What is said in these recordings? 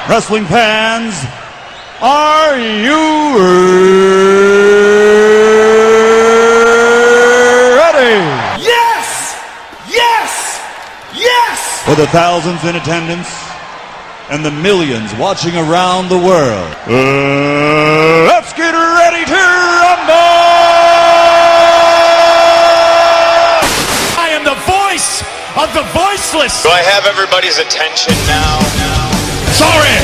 Wrestling fans, are you ready? Yes! Yes! Yes! For the thousands in attendance and the millions watching around the world, let's get ready to rumble! I am the voice of the voiceless. Do I have everybody's attention now? Sorry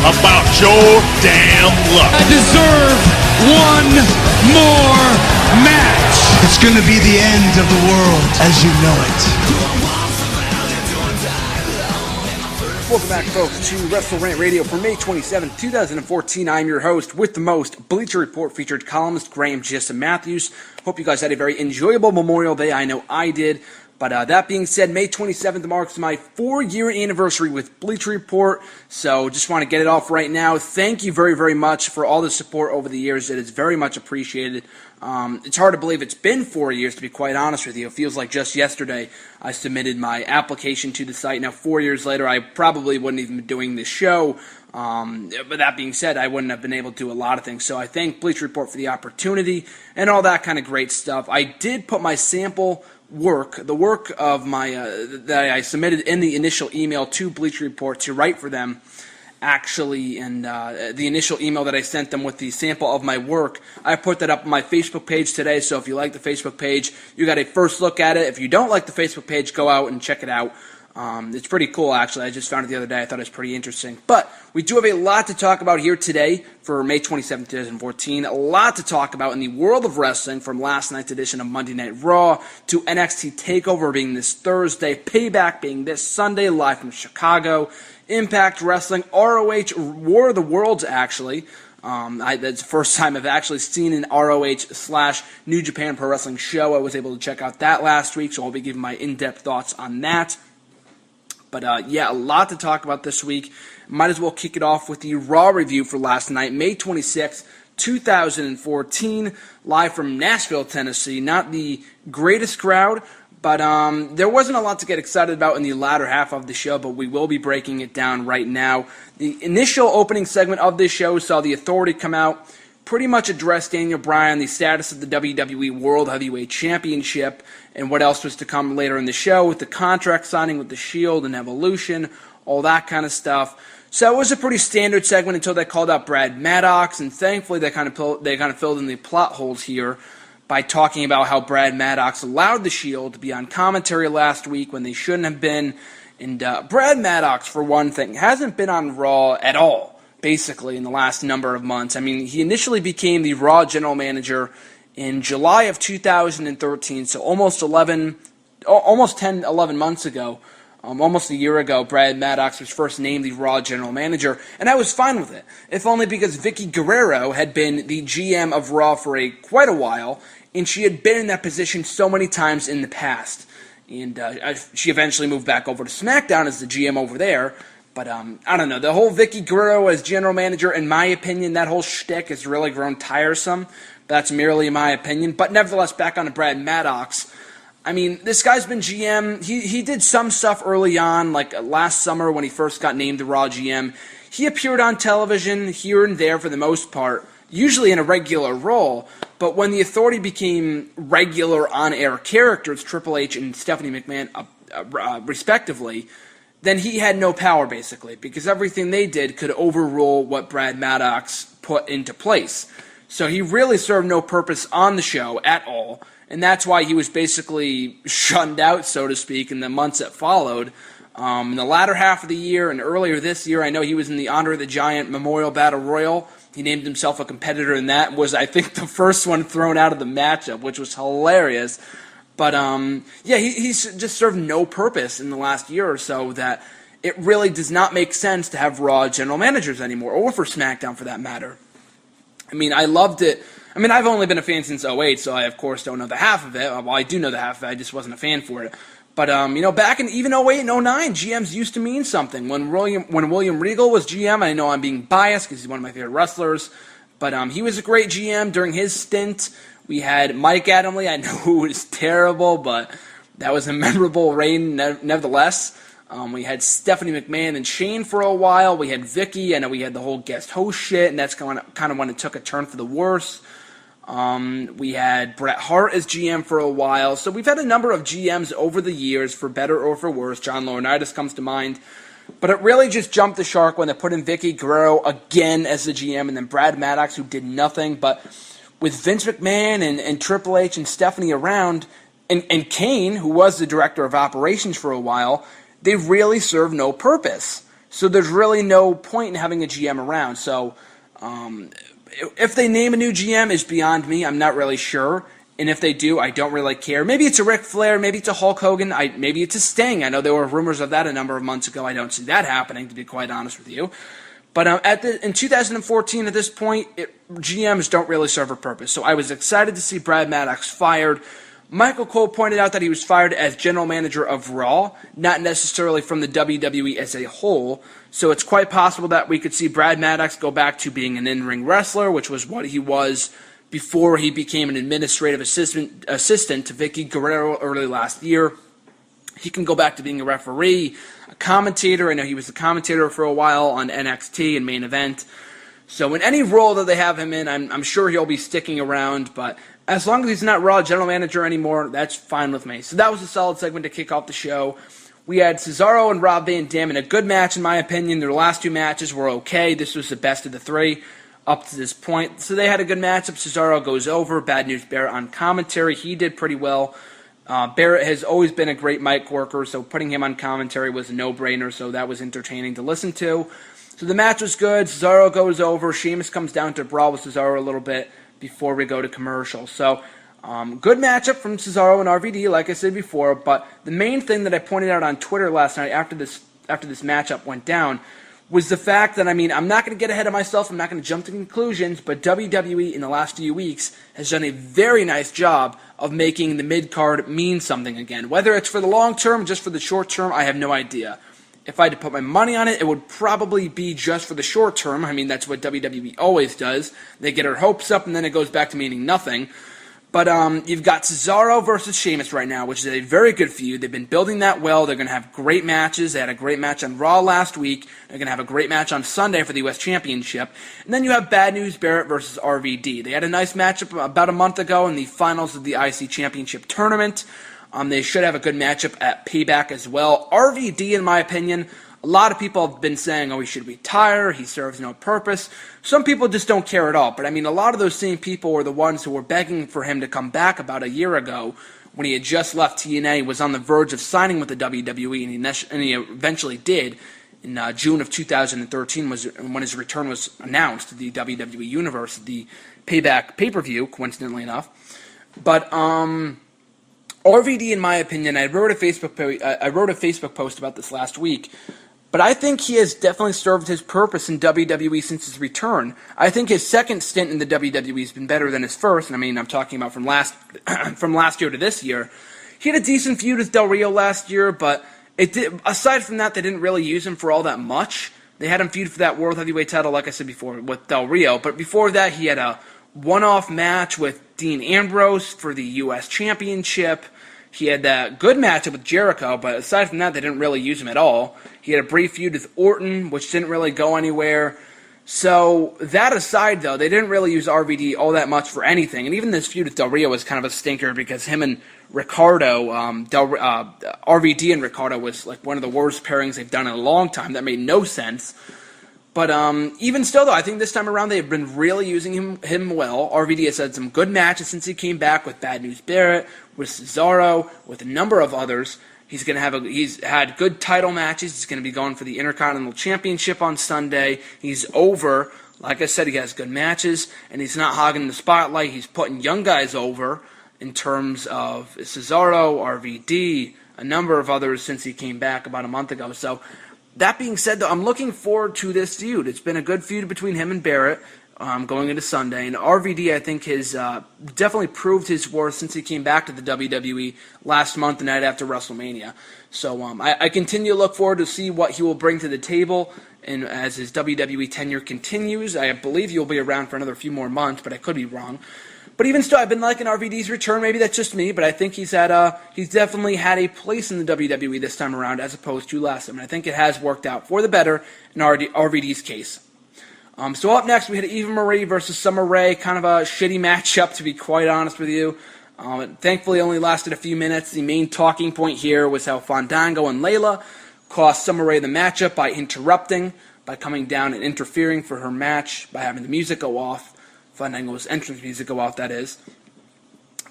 about your damn luck. I deserve one more match. It's going to be the end of the world as you know it. Welcome back, folks, to WrestleRant Radio for May 27th, 2014. I'm your host with the most, Bleacher Report featured columnist Graham Jessa Matthews. Hope you guys had a very enjoyable Memorial Day. I know I did. But that being said, May 27th marks my 4-year anniversary with Bleacher Report, so just want to get it off right now. Thank you very, very much for all the support over the years. It is very much appreciated. It's hard to believe it's been 4 years, to be quite honest with you. It feels like just yesterday I submitted my application to the site. Now, 4 years later, I probably wouldn't even be doing this show. But that being said, I wouldn't have been able to do a lot of things. So I thank Bleacher Report for the opportunity and all that kind of great stuff. I did put my sample work, the work of my that I submitted in the initial email to Bleacher Report to write for them, actually, and the initial email that I sent them with the sample of my work, I put that up on my Facebook page today. So if you like the Facebook page, you got a first look at it. If you don't like the Facebook page, go out and check it out. It's pretty cool, actually. I just found it the other day. I thought it was pretty interesting. But we do have a lot to talk about here today for May 27, 2014. A lot to talk about in the world of wrestling, from last night's edition of Monday Night Raw to NXT Takeover being this Thursday, Payback being this Sunday, live from Chicago, Impact Wrestling, ROH War of the Worlds, actually. That's the first time I've actually seen an ROH/New Japan Pro Wrestling show. I was able to check out that last week, so I'll be giving my in-depth thoughts on that. But yeah, a lot to talk about this week. Might as well kick it off with the Raw review for last night, May 26th, 2014, live from Nashville, Tennessee. Not the greatest crowd, but there wasn't a lot to get excited about in the latter half of the show, but we will be breaking it down right now. The initial opening segment of this show saw the Authority come out, pretty much address Daniel Bryan, the status of the WWE World Heavyweight Championship, and what else was to come later in the show with the contract signing with the Shield and Evolution, all that kind of stuff. So it was a pretty standard segment until they called out Brad Maddox, and thankfully they kind of filled in the plot holes here by talking about how Brad Maddox allowed the Shield to be on commentary last week when they shouldn't have been. And Brad Maddox, for one thing, hasn't been on Raw at all, basically, in the last number of months. I mean, he initially became the Raw general manager in July of 2013, so almost 11 months ago, almost a year ago, Brad Maddox was first named the Raw general manager, and I was fine with it, if only because Vicky Guerrero had been the GM of Raw for quite a while, and she had been in that position so many times in the past. And she eventually moved back over to SmackDown as the GM over there. But I don't know, the whole Vicky Guerrero as general manager, in my opinion, that whole shtick has really grown tiresome. That's merely my opinion. But nevertheless, back on to Brad Maddox. I mean, this guy's been GM. He did some stuff early on, like last summer when he first got named the Raw GM. He appeared on television here and there for the most part, usually in a regular role. But when the Authority became regular on-air characters, Triple H and Stephanie McMahon respectively, then he had no power, basically, because everything they did could overrule what Brad Maddox put into place. So he really served no purpose on the show at all, and that's why he was basically shunned out, so to speak, in the months that followed. In the latter half of the year and earlier this year, I know he was in the Andre the Giant Memorial Battle Royal. He named himself a competitor in that, was, I think, the first one thrown out of the matchup, which was hilarious. But, yeah, he's just served no purpose in the last year or so, that it really does not make sense to have Raw general managers anymore, or for SmackDown for that matter. I mean, I loved it. I mean, I've only been a fan since 2008, so I, of course, don't know the half of it. Well, I do know the half of it. I just wasn't a fan for it. But, you know, back in even 2008 and 2009, GMs used to mean something. When William Regal was GM, I know I'm being biased because he's one of my favorite wrestlers, but he was a great GM during his stint. We had Mike Adamle, I know, who was terrible, but that was a memorable reign nevertheless. We had Stephanie McMahon and Shane for a while. We had Vicky. I know we had the whole guest host shit, and that's kind of when it took a turn for the worse. We had Bret Hart as GM for a while. So we've had a number of GMs over the years, for better or for worse. John Laurinaitis comes to mind. But it really just jumped the shark when they put in Vicky Guerrero again as the GM, and then Brad Maddox, who did nothing. But with Vince McMahon and Triple H and Stephanie around, and Kane, who was the director of operations for a while, they really serve no purpose. So there's really no point in having a GM around. So if they name a new GM is beyond me. I'm not really sure. And if they do, I don't really care. Maybe it's a Ric Flair, maybe it's a Hulk Hogan, maybe it's a Sting. I know there were rumors of that a number of months ago. I don't see that happening, to be quite honest with you. But in 2014, at this point, GMs don't really serve a purpose. So I was excited to see Brad Maddox fired. Michael Cole pointed out that he was fired as general manager of Raw, not necessarily from the WWE as a whole. So it's quite possible that we could see Brad Maddox go back to being an in-ring wrestler, which was what he was before he became an administrative assistant to Vicky Guerrero early last year. He can go back to being a referee, a commentator. I know he was the commentator for a while on NXT and Main Event. So in any role that they have him in, I'm sure he'll be sticking around. But as long as he's not Raw general manager anymore, that's fine with me. So that was a solid segment to kick off the show. We had Cesaro and Rob Van Dam in a good match, in my opinion. Their last two matches were okay. This was the best of the three up to this point. So they had a good matchup. Cesaro goes over. Bad News Barrett on commentary. He did pretty well. Barrett has always been a great mic worker, so putting him on commentary was a no-brainer, so that was entertaining to listen to. So the match was good. Cesaro goes over. Sheamus comes down to brawl with Cesaro a little bit before we go to commercial. So good matchup from Cesaro and RVD, like I said before, but the main thing that I pointed out on Twitter last night after this matchup went down was the fact that, I'm not going to get ahead of myself, I'm not going to jump to conclusions, but WWE in the last few weeks has done a very nice job of making the mid-card mean something again. Whether it's for the long term, just for the short term, I have no idea. If I had to put my money on it, it would probably be just for the short term. That's what WWE always does. They get their hopes up, and then it goes back to meaning nothing. But you've got Cesaro versus Sheamus right now, which is a very good feud. They've been building that well. They're going to have great matches. They had a great match on Raw last week. They're going to have a great match on Sunday for the U.S. Championship. And then you have Bad News Barrett versus RVD. They had a nice matchup about a month ago in the finals of the IC Championship tournament. They should have a good matchup at Payback as well. RVD, in my opinion, a lot of people have been saying, he should retire, he serves no purpose. Some people just don't care at all. But, a lot of those same people were the ones who were begging for him to come back about a year ago when he had just left TNA, was on the verge of signing with the WWE, and he eventually did in June of 2013 was when his return was announced to the WWE Universe, the Payback pay-per-view, coincidentally enough. But RVD, in my opinion, I wrote a Facebook post about this last week, but I think he has definitely served his purpose in WWE since his return. I think his second stint in the WWE has been better than his first, and I'm talking about from last year to this year. He had a decent feud with Del Rio last year, but aside from that, they didn't really use him for all that much. They had him feud for that World Heavyweight title, like I said before, with Del Rio, but before that, he had a one-off match with Dean Ambrose for the U.S. Championship. He had that good matchup with Jericho, but aside from that, they didn't really use him at all. He had a brief feud with Orton, which didn't really go anywhere. So that aside, though, they didn't really use RVD all that much for anything. And even this feud with Del Rio was kind of a stinker because him and Ricardo, RVD and Ricardo was like one of the worst pairings they've done in a long time. That made no sense. But even still, though, I think this time around they've been really using him well. RVD has had some good matches since he came back with Bad News Barrett, with Cesaro, with a number of others. He's had good title matches. He's going to be going for the Intercontinental Championship on Sunday. He's over. Like I said, he has good matches, and he's not hogging the spotlight. He's putting young guys over in terms of Cesaro, RVD, a number of others since he came back about a month ago. So that being said, though, I'm looking forward to this feud. It's been a good feud between him and Barrett going into Sunday. And RVD, I think, has definitely proved his worth since he came back to the WWE last month, the night after WrestleMania. So I continue to look forward to see what he will bring to the table and as his WWE tenure continues. I believe he'll be around for another few more months, but I could be wrong. But even still, I've been liking RVD's return. Maybe that's just me, but I think he's definitely had a place in the WWE this time around as opposed to last time. And I think it has worked out for the better in RVD's case. So up next, we had Eva Marie versus Summer Rae. Kind of a shitty matchup, to be quite honest with you. It thankfully only lasted a few minutes. The main talking point here was how Fandango and Layla cost Summer Rae the matchup by interrupting, by coming down and interfering for her match, by having the music go off. Fandango's entrance music go off, that is.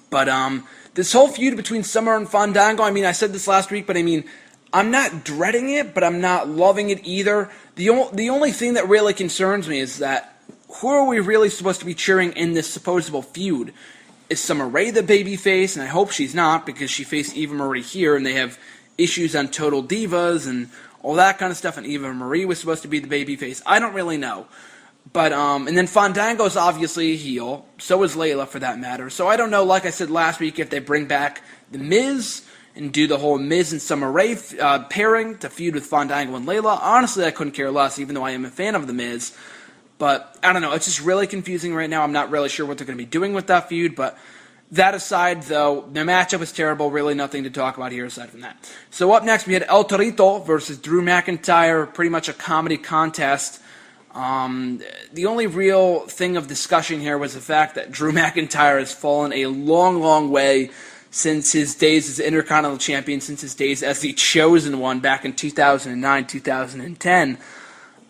But this whole feud between Summer and Fandango, I mean, I said this last week, but I mean, I'm not dreading it, but I'm not loving it either. The only thing that really concerns me is that who are we really supposed to be cheering in this supposable feud? Is Summer Rae the babyface? And I hope she's not, because she faced Eva Marie here, and they have issues on Total Divas and all that kind of stuff, and Eva Marie was supposed to be the babyface. I don't really know. But, and then Fandango's obviously a heel. So is Layla, for that matter. So I don't know, like I said last week, if they bring back The Miz and do the whole Miz and Summer Rae pairing to feud with Fandango and Layla. Honestly, I couldn't care less, even though I am a fan of The Miz. But, I don't know, it's just really confusing right now. I'm not really sure what they're going to be doing with that feud. But that aside, though, the matchup was terrible. Really nothing to talk about here aside from that. So up next, we had El Torito versus Drew McIntyre. Pretty much a comedy contest. The only real thing of discussion here was the fact that Drew McIntyre has fallen a long, long way since his days as Intercontinental Champion, since his days as the Chosen One back in 2009, 2010.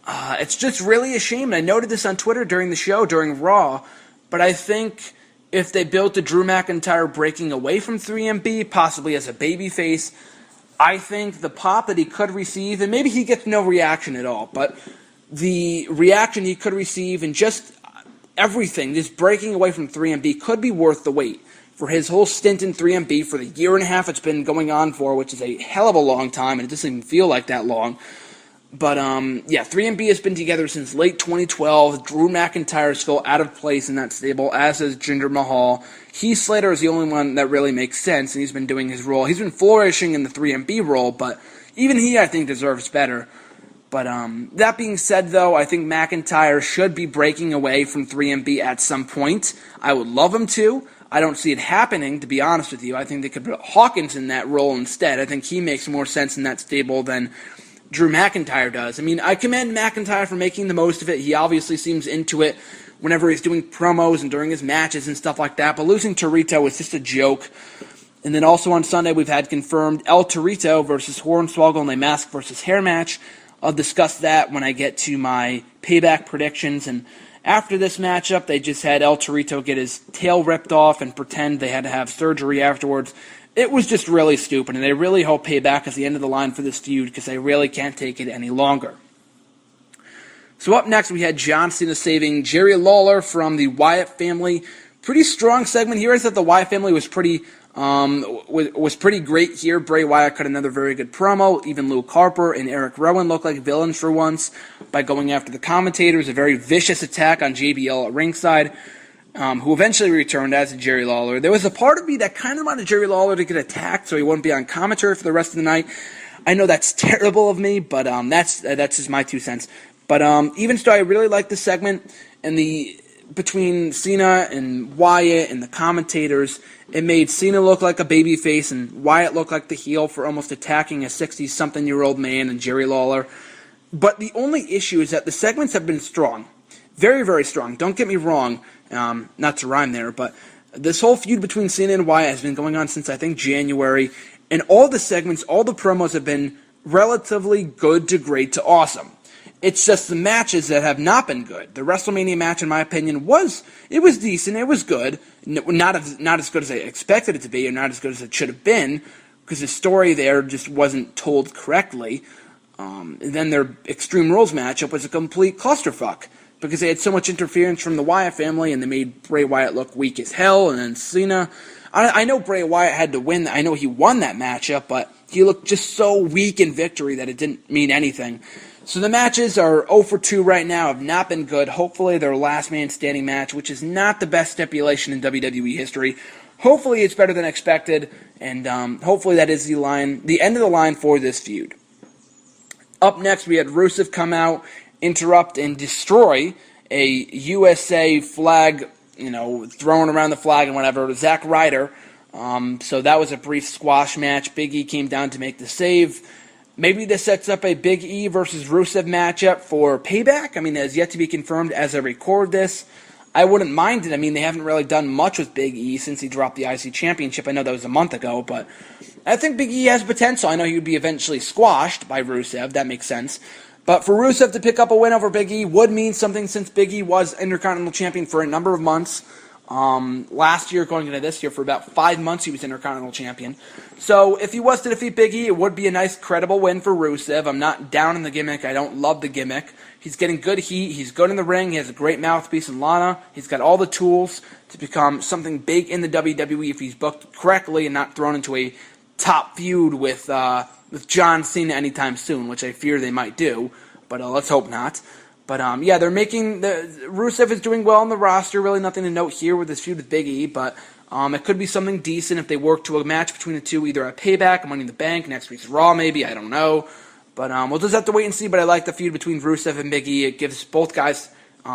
It's just really a shame, and I noted this on Twitter during the show, during Raw, but I think if they built a Drew McIntyre breaking away from 3MB, possibly as a babyface, I think the pop that he could receive, and maybe he gets no reaction at all, but the reaction he could receive and just everything, this breaking away from 3MB, could be worth the wait. For his whole stint in 3MB, for the year and a half it's been going on for, which is a hell of a long time, and it doesn't even feel like that long. But, yeah, 3MB has been together since late 2012. Drew McIntyre is still out of place in that stable, as is Jinder Mahal. Heath Slater is the only one that really makes sense, and he's been doing his role. He's been flourishing in the 3MB role, but even he, I think, deserves better. But that being said, though, I think McIntyre should be breaking away from 3MB at some point. I would love him to. I don't see it happening, to be honest with you. I think they could put Hawkins in that role instead. I think he makes more sense in that stable than Drew McIntyre does. I mean, I commend McIntyre for making the most of it. He obviously seems into it whenever he's doing promos and during his matches and stuff like that. But losing Torito was just a joke. And then also on Sunday, we've had confirmed El Torito versus Hornswoggle in a mask versus hair match. I'll discuss that when I get to my Payback predictions. And after this matchup, they just had El Torito get his tail ripped off and pretend they had to have surgery afterwards. It was just really stupid, and I really hope Payback is the end of the line for this feud because I really can't take it any longer. So up next, we had John Cena saving Jerry Lawler from the Wyatt Family. Pretty strong segment here. I thought the Wyatt Family was pretty great here. Bray Wyatt cut another very good promo. Even Luke Harper and Eric Rowan looked like villains for once by going after the commentators. A very vicious attack on JBL at ringside, who eventually returned as Jerry Lawler. There was a part of me that kind of wanted Jerry Lawler to get attacked so he wouldn't be on commentary for the rest of the night. I know that's terrible of me, but that's just my 2 cents. But even still, I really like this segment, and between Cena and Wyatt and the commentators, it made Cena look like a babyface and Wyatt look like the heel for almost attacking a 60-something-year-old man and Jerry Lawler. But the only issue is that the segments have been strong. Very, very strong. Don't get me wrong. Not to rhyme there, but this whole feud between Cena and Wyatt has been going on since, I think, January. And all the segments, all the promos have been relatively good to great to awesome. It's just the matches that have not been good. The WrestleMania match, in my opinion, was decent. It was good. Not as good as I expected it to be, or not as good as it should have been, because the story there just wasn't told correctly. And then their Extreme Rules matchup was a complete clusterfuck, because they had so much interference from the Wyatt family, and they made Bray Wyatt look weak as hell, and then Cena. I know Bray Wyatt had to win. I know he won that matchup, but he looked just so weak in victory that it didn't mean anything. So the matches are 0 for 2 right now, have not been good. Hopefully their last man standing match, which is not the best stipulation in WWE history. Hopefully it's better than expected, and hopefully that is the end of the line for this feud. Up next, we had Rusev come out, interrupt, and destroy a USA flag throwing around the flag and whatever, Zack Ryder. So that was a brief squash match. Big E came down to make the save. Maybe this sets up a Big E versus Rusev matchup for Payback. I mean, it has yet to be confirmed as I record this. I wouldn't mind it. I mean, they haven't really done much with Big E since he dropped the IC Championship. I know that was a month ago, but I think Big E has potential. I know he would be eventually squashed by Rusev. That makes sense. But for Rusev to pick up a win over Big E would mean something since Big E was Intercontinental Champion for a number of months. Last year, going into this year, for about 5 months, he was Intercontinental Champion. So if he was to defeat Big E, it would be a nice, credible win for Rusev. I'm not down in the gimmick. I don't love the gimmick. He's getting good heat. He's good in the ring. He has a great mouthpiece in Lana. He's got all the tools to become something big in the WWE if he's booked correctly and not thrown into a top feud with John Cena anytime soon, which I fear they might do, but let's hope not. But they're making Rusev is doing well on the roster. Really nothing to note here with this feud with Big E, but it could be something decent if they work to a match between the two, either at Payback, Money in the Bank, next week's Raw, maybe. I don't know, but we'll just have to wait and see. But I like the feud between Rusev and Big E. It gives both guys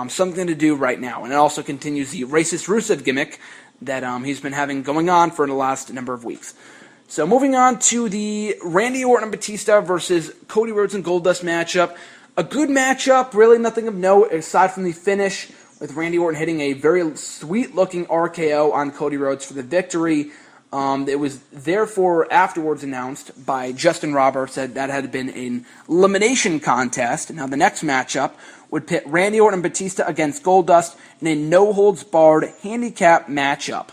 something to do right now, and it also continues the racist Rusev gimmick that he's been having going on for the last number of weeks. So moving on to the Randy Orton and Batista versus Cody Rhodes and Goldust matchup. A good matchup, really nothing of note aside from the finish with Randy Orton hitting a very sweet-looking RKO on Cody Rhodes for the victory. It was therefore afterwards announced by Justin Roberts that had been an elimination contest. Now the next matchup would pit Randy Orton and Batista against Goldust in a no-holds-barred handicap matchup.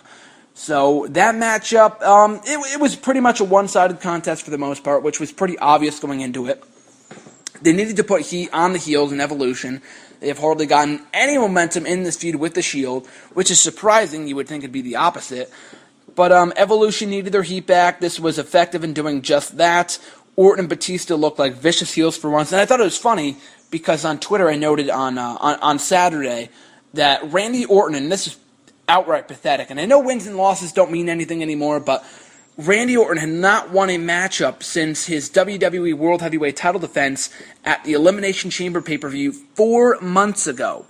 So that matchup, it was pretty much a one-sided contest for the most part, which was pretty obvious going into it. They needed to put heat on the heels in Evolution. They have hardly gotten any momentum in this feud with the Shield, which is surprising. You would think it'd be the opposite. But Evolution needed their heat back. This was effective in doing just that. Orton and Batista looked like vicious heels for once. And I thought it was funny because on Twitter I noted on Saturday that Randy Orton, and this is outright pathetic, and I know wins and losses don't mean anything anymore, but Randy Orton had not won a matchup since his WWE World Heavyweight title defense at the Elimination Chamber pay-per-view 4 months ago.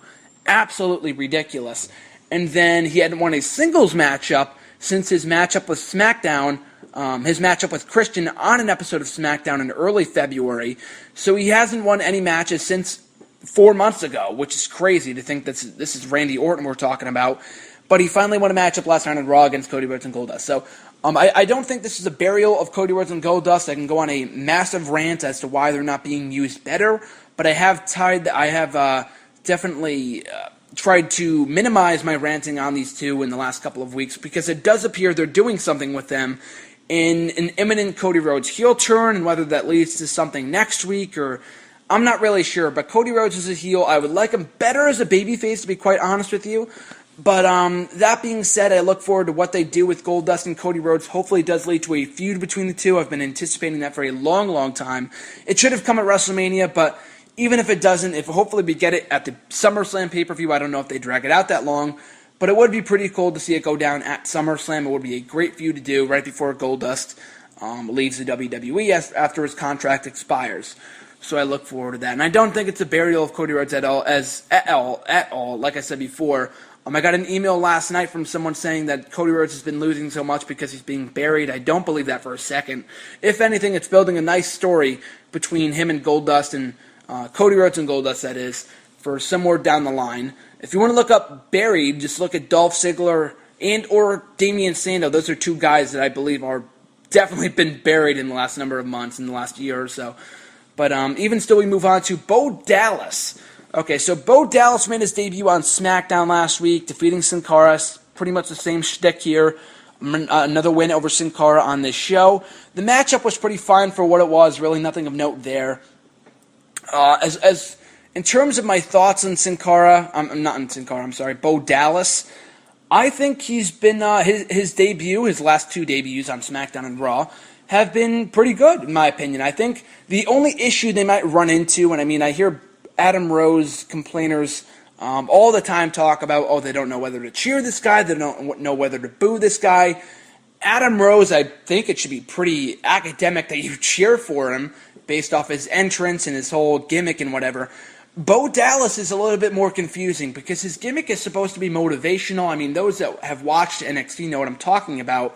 Absolutely ridiculous. And then he hadn't won a singles matchup since his matchup with SmackDown, his matchup with Christian on an episode of SmackDown in early February. So he hasn't won any matches since 4 months ago, which is crazy to think that this is Randy Orton we're talking about. But he finally won a matchup last night on Raw against Cody Rhodes and Goldust. So I don't think this is a burial of Cody Rhodes and Goldust. I can go on a massive rant as to why they're not being used better, but I have definitely tried to minimize my ranting on these two in the last couple of weeks because it does appear they're doing something with them in an imminent Cody Rhodes heel turn, and whether that leads to something next week or I'm not really sure. But Cody Rhodes is a heel. I would like him better as a babyface, to be quite honest with you. But that being said, I look forward to what they do with Goldust and Cody Rhodes. Hopefully it does lead to a feud between the two. I've been anticipating that for a long, long time. It should have come at WrestleMania, but even if it doesn't, if hopefully we get it at the SummerSlam pay-per-view, I don't know if they drag it out that long, but it would be pretty cool to see it go down at SummerSlam. It would be a great feud to do right before Goldust leaves the WWE after his contract expires. So I look forward to that. And I don't think it's a burial of Cody Rhodes at all. Like I said before, I got an email last night from someone saying that Cody Rhodes has been losing so much because he's being buried. I don't believe that for a second. If anything, it's building a nice story between him and Goldust, and Cody Rhodes and Goldust, that is, for somewhere down the line. If you want to look up buried, just look at Dolph Ziggler and or Damian Sandow. Those are two guys that I believe are definitely been buried in the last number of months, in the last year or so. But even still, we move on to Bo Dallas. Okay, so Bo Dallas made his debut on SmackDown last week, defeating Sin Cara. Pretty much the same shtick here. Another win over Sin Cara on this show. The matchup was pretty fine for what it was. Really nothing of note there. As in terms of my thoughts on Sin Cara, Bo Dallas, I think he's been his debut, his last two debuts on SmackDown and Raw, have been pretty good, in my opinion. I think the only issue they might run into, and I mean, I hear Adam Rose complainers all the time talk about, they don't know whether to cheer this guy, they don't know whether to boo this guy. Adam Rose, I think it should be pretty academic that you cheer for him based off his entrance and his whole gimmick and whatever. Bo Dallas is a little bit more confusing because his gimmick is supposed to be motivational. I mean, those that have watched NXT know what I'm talking about.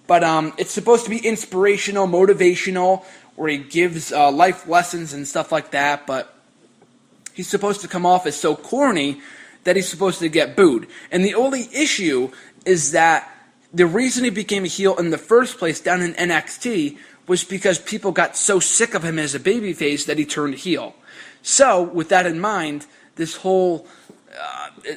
But it's supposed to be inspirational, motivational, where he gives life lessons and stuff like that. But he's supposed to come off as so corny that he's supposed to get booed. And the only issue is that the reason he became a heel in the first place down in NXT was because people got so sick of him as a babyface that he turned heel. So, with that in mind, this whole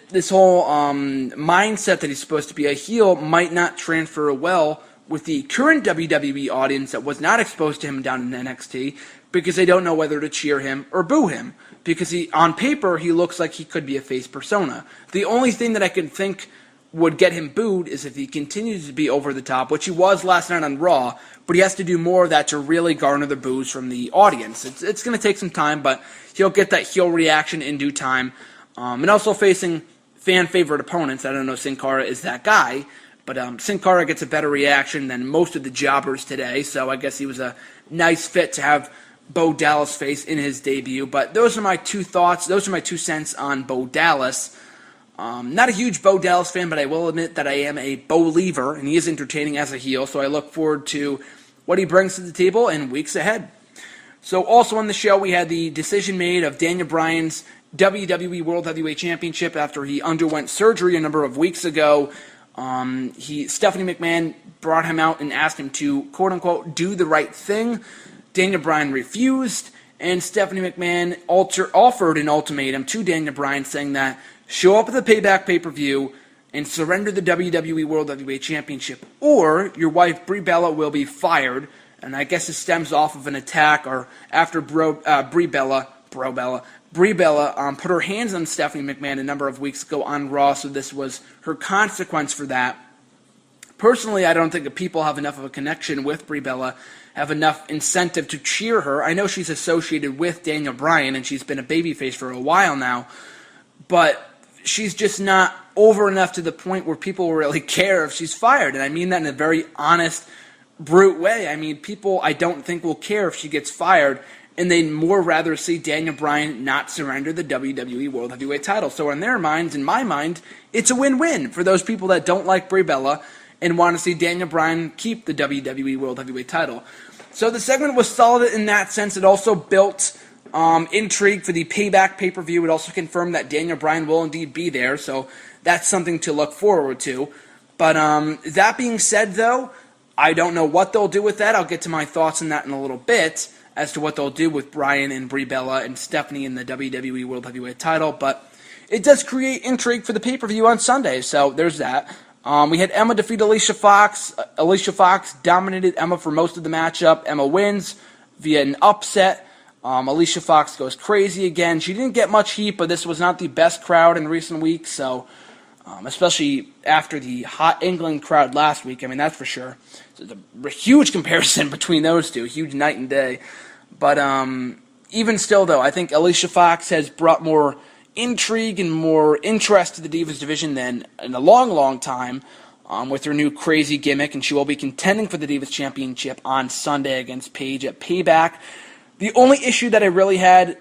mindset that he's supposed to be a heel might not transfer well with the current WWE audience that was not exposed to him down in NXT because they don't know whether to cheer him or boo him. Because on paper, he looks like he could be a face persona. The only thing that I can think would get him booed is if he continues to be over the top, which he was last night on Raw, but he has to do more of that to really garner the boos from the audience. It's going to take some time, but he'll get that heel reaction in due time. And also facing fan-favorite opponents. I don't know Sin Cara is that guy, but Sin Cara gets a better reaction than most of the jobbers today, so I guess he was a nice fit to have Bo Dallas face in his debut. But those are my two thoughts. Those are my 2 cents on Bo Dallas. Not a huge Bo Dallas fan, but I will admit that I am a Bo-liever, and he is entertaining as a heel, so I look forward to what he brings to the table in weeks ahead. So also on the show, we had the decision made of Daniel Bryan's WWE World Heavyweight Championship after he underwent surgery a number of weeks ago. Stephanie McMahon brought him out and asked him to, quote-unquote, do the right thing. Daniel Bryan refused, and Stephanie McMahon offered an ultimatum to Daniel Bryan saying that show up at the Payback pay-per-view and surrender the WWE World Heavyweight Championship, or your wife Brie Bella will be fired. And I guess it stems off of an attack or after Brie Bella put her hands on Stephanie McMahon a number of weeks ago on Raw, so this was her consequence for that. Personally, I don't think that people have enough of a connection with Brie Bella, have enough incentive to cheer her. I know she's associated with Daniel Bryan, and she's been a babyface for a while now, but she's just not over enough to the point where people will really care if she's fired. And I mean that in a very honest, brute way. I mean, people I don't think will care if she gets fired, and they'd more rather see Daniel Bryan not surrender the WWE World Heavyweight title. So in their minds, in my mind, it's a win-win for those people that don't like Brie Bella and want to see Daniel Bryan keep the WWE World Heavyweight title. So the segment was solid in that sense. It also built intrigue for the Payback pay-per-view. It also confirmed that Daniel Bryan will indeed be there, so that's something to look forward to. But that being said, though, I don't know what they'll do with that. I'll get to my thoughts on that in a little bit as to what they'll do with Bryan and Brie Bella and Stephanie in the WWE World Heavyweight title. But it does create intrigue for the pay-per-view on Sunday, so there's that. We had Emma defeat Alicia Fox. Alicia Fox dominated Emma for most of the matchup. Emma wins via an upset. Alicia Fox goes crazy again. She didn't get much heat, but this was not the best crowd in recent weeks, so especially after the hot England crowd last week. I mean, that's for sure. So there's a huge comparison between those two, huge night and day. But even still, though, I think Alicia Fox has brought more intrigue and more interest to the Divas division than in a long, long time with her new crazy gimmick, and she will be contending for the Divas Championship on Sunday against Paige at Payback. The only issue that I really had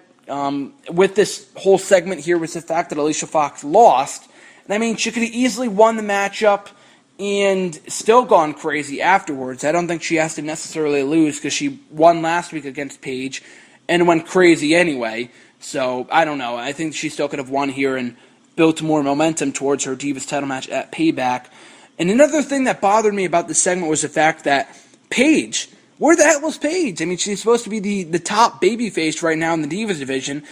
with this whole segment here was the fact that Alicia Fox lost. And I mean, she could have easily won the matchup and still gone crazy afterwards. I don't think she has to necessarily lose because she won last week against Paige and went crazy anyway. So, I don't know. I think she still could have won here and built more momentum towards her Divas title match at Payback. And another thing that bothered me about this segment was the fact that Paige, where the hell was Paige? I mean, she's supposed to be the top babyface right now in the Divas division.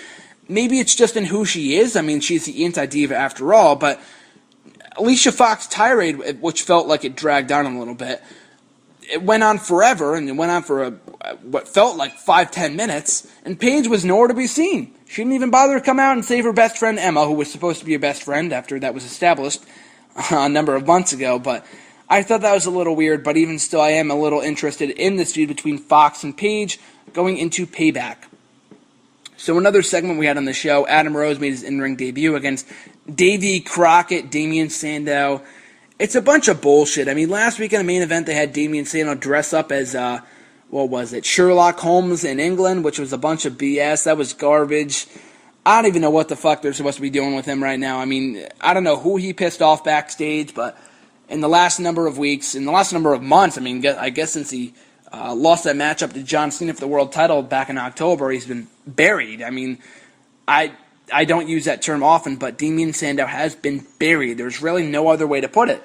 Maybe it's just in who she is. I mean, she's the anti-diva after all, but Alicia Fox tirade, which felt like it dragged on a little bit, it went on forever, and it went on for what felt like 5-10 minutes, and Paige was nowhere to be seen. She didn't even bother to come out and save her best friend Emma, who was supposed to be her best friend after that was established a number of months ago, but I thought that was a little weird, but even still, I am a little interested in this feud between Fox and Paige going into Payback. So another segment we had on the show, Adam Rose made his in-ring debut against Davey Crockett, Damian Sandow. It's a bunch of bullshit. I mean, last week in the main event, they had Damian Sandow dress up as, Sherlock Holmes in England, which was a bunch of BS. That was garbage. I don't even know what the fuck they're supposed to be doing with him right now. I mean, I don't know who he pissed off backstage, but in the last number of weeks, in the last number of months, I mean, I guess since he lost that matchup to John Cena for the world title back in October, he's been buried. I mean, I don't use that term often, but Damien Sandow has been buried. There's really no other way to put it.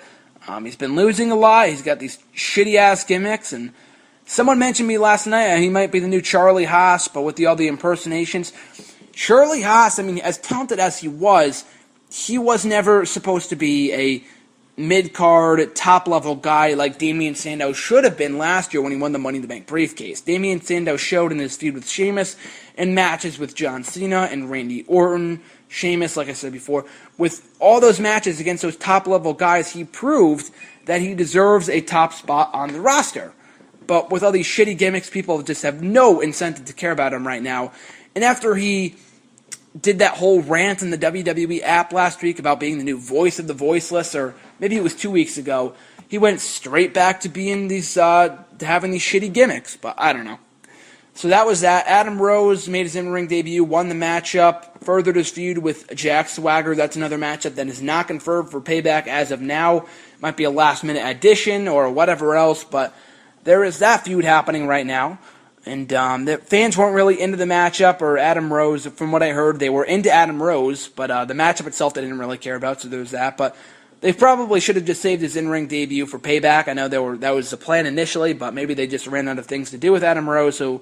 He's been losing a lot. He's got these shitty-ass gimmicks, and someone mentioned me last night, he might be the new Charlie Haas, but with all the impersonations. Charlie Haas, I mean, as talented as he was never supposed to be a mid-card, top-level guy like Damien Sandow should have been last year when he won the Money in the Bank briefcase. Damien Sandow showed in his feud with Sheamus and matches with John Cena and Randy Orton. Sheamus, like I said before, with all those matches against those top-level guys, he proved that he deserves a top spot on the roster. But with all these shitty gimmicks, people just have no incentive to care about him right now. And after he did that whole rant in the WWE app last week about being the new voice of the voiceless, or maybe it was 2 weeks ago, he went straight back to being these, having these shitty gimmicks, but I don't know. So that was that. Adam Rose made his in-ring debut, won the matchup, furthered his feud with Jack Swagger. That's another matchup that is not confirmed for Payback as of now. Might be a last-minute addition or whatever else, but there is that feud happening right now. And the fans weren't really into the matchup or Adam Rose. From what I heard, they were into Adam Rose, but the matchup itself they didn't really care about, so there was that. But they probably should have just saved his in-ring debut for Payback. I know that was the plan initially, but maybe they just ran out of things to do with Adam Rose, so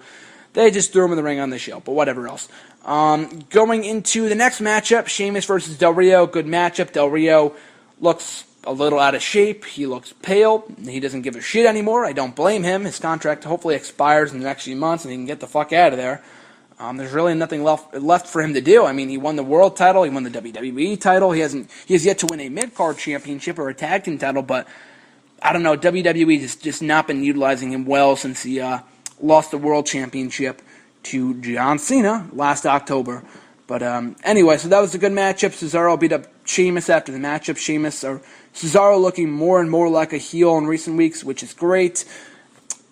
they just threw him in the ring on the show, but whatever else. Going into the next matchup, Sheamus versus Del Rio. Good matchup. Del Rio looks a little out of shape. He looks pale. He doesn't give a shit anymore. I don't blame him. His contract hopefully expires in the next few months and he can get the fuck out of there. There's really nothing left for him to do. I mean, he won the world title. He won the WWE title. He has yet to win a mid-card championship or a tag team title, but I don't know. WWE has just not been utilizing him well since he lost the world championship to John Cena last October. But anyway, so that was a good matchup. Cesaro beat up Sheamus after the matchup. Cesaro looking more and more like a heel in recent weeks, which is great.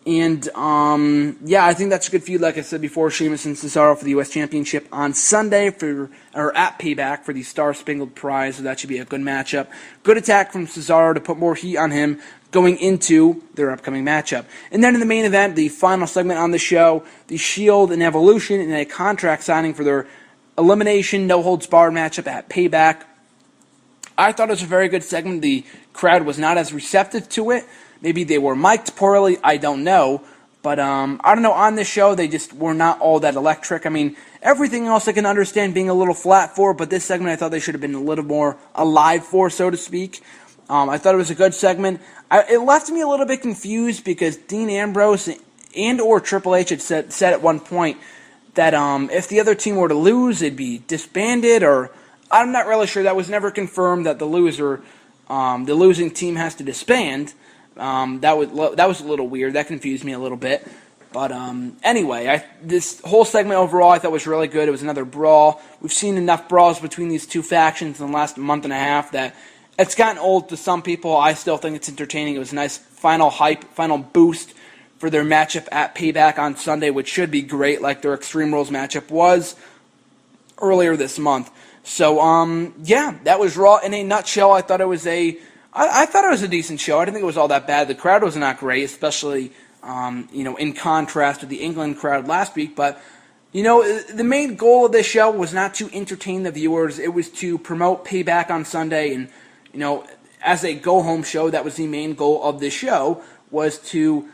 And I think that's a good feud, like I said before, Sheamus and Cesaro for the U.S. Championship on Sunday at Payback for the Star Spangled Prize. So that should be a good matchup. Good attack from Cesaro to put more heat on him going into their upcoming matchup. And then in the main event, the final segment on the show, the Shield and Evolution in a contract signing for their elimination no-holds-barred matchup at Payback. I thought it was a very good segment. The crowd was not as receptive to it. Maybe they were mic'd poorly. I don't know. But I don't know. On this show, they just were not all that electric. I mean, everything else I can understand being a little flat for, but this segment I thought they should have been a little more alive for, so to speak. I thought it was a good segment. It left me a little bit confused because Dean Ambrose and or Triple H had said at one point that if the other team were to lose, it'd be disbanded, or I'm not really sure. That was never confirmed that the losing team has to disband. That was a little weird. That confused me a little bit. But anyway, this whole segment overall I thought was really good. It was another brawl. We've seen enough brawls between these two factions in the last month and a half that it's gotten old to some people. I still think it's entertaining. It was a nice final hype, final boost for their matchup at Payback on Sunday, which should be great, like their Extreme Rules matchup was earlier this month. So, that was Raw in a nutshell. I thought it was a decent show. I didn't think it was all that bad. The crowd was not great, especially, in contrast to the England crowd last week. But, the main goal of this show was not to entertain the viewers. It was to promote Payback on Sunday. And, as a go-home show, that was the main goal of this show, was to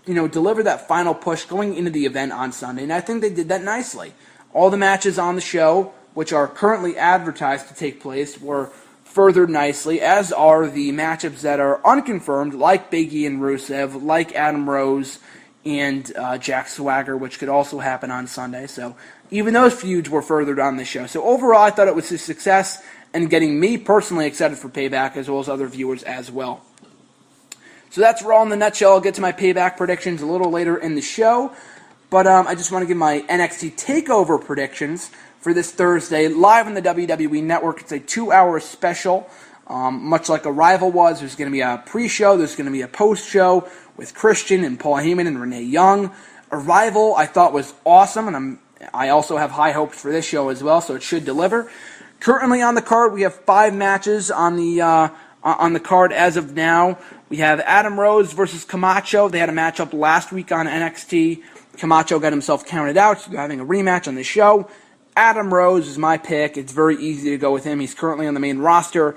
deliver that final push going into the event on Sunday, and I think they did that nicely. All the matches on the show, which are currently advertised to take place, were furthered nicely, as are the matchups that are unconfirmed, like Big E and Rusev, like Adam Rose and Jack Swagger, which could also happen on Sunday. So even those feuds were furthered on the show. So overall, I thought it was a success and getting me personally excited for Payback, as well as other viewers as well. So that's Raw in the nutshell. I'll get to my Payback predictions a little later in the show. But I just want to give my NXT TakeOver predictions for this Thursday, live on the WWE Network. It's a 2-hour special, much like Arrival was. There's going to be a pre-show. There's going to be a post-show with Christian and Paul Heyman and Renee Young. Arrival, I thought, was awesome, and I'm I also have high hopes for this show as well, so it should deliver. Currently on the card, we have 5 matches on the card as of now. We have Adam Rose versus Camacho. They had a matchup last week on NXT. Camacho got himself counted out, so they're having a rematch on this show. Adam Rose is my pick. It's very easy to go with him. He's currently on the main roster.